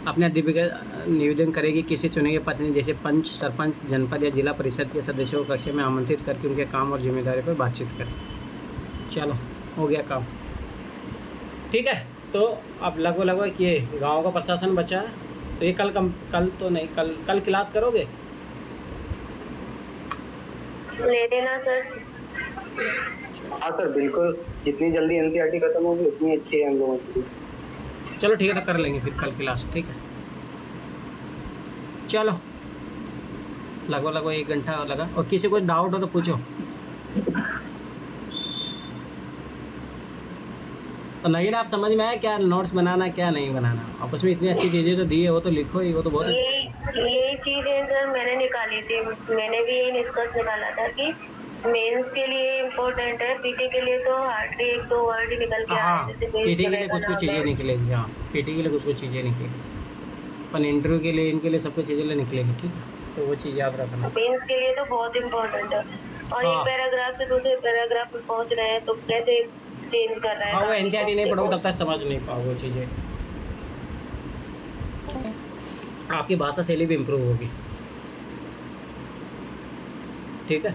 अपने अधिविका निवेदन करेगी किसी चुने गए प्रतिनिधि जैसे पंच, सरपंच, जनपद या जिला परिषद के सदस्यों को कक्ष में आमंत्रित करके उनके काम और जिम्मेदारी पर बातचीत करें। चलो हो गया काम। ठीक है, तो अब लगभग ये गांव का प्रशासन बचा है। तो ये कल तो नहीं, कल क्लास करोगे? ले देना सर। हाँ सर बिल्कुल, जितनी जल्दी NCERT खत्म होगी उतनी अच्छी है हम लोगों के लिए। चलो ठीक है, तो कर लेंगे फिर कल क्लास। ठीक है, चलो लगभग 1 घंटा लगा। और किसी को डाउट हो तो पूछो। तो नहीं ना, आप समझ में आया क्या नोट्स बनाना क्या नहीं बनाना? आपस में इतनी अच्छी चीज़ें तो दी है, वो तो लिखो ही, वो तो बहुत ये चीजें सर मैंने निकाली थी, मैंने भी यही निष्कर्ष निकाला था कि मेंस के लिए इम्पोर्टेंट है, पीटी के लिए तो हार्डली एक दो वर्ड ही निकल के हाँ, आए, जैसे पीटी के लिए कुछ कुछ चीज़ें निकलेंगी। हाँ, पीटी के लिए कुछ कुछ चीज़ें निकलेंगी, पर इंटरव्यू के लिए इनके लिए सब कुछ चीज़ें निकलेंगी, ठीक है, तो वो चीज़ याद रखना। मेंस के लिए तो बहुत इम्पोर्टेंट है। और हाँ। एक पैराग्राफ से दूसरे पैराग्राफ में पहुंच रहे हैं तो कैसे चेंज कर रहे हैं। हाँ, वो एनसीईआरटी नहीं पढ़ोगे तब तक समझ नहीं पाओगे वो चीज़ें, आपकी भाषा शैली भी इम्प्रूव होगी, ठीक है।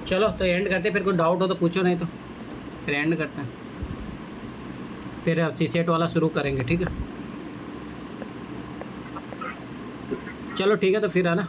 चलो तो एंड करते हैं, फिर कोई डाउट हो तो पूछो, नहीं तो फिर एंड करते हैं, फिर अब सीसेट वाला शुरू करेंगे, ठीक है। चलो ठीक है, तो फिर आना।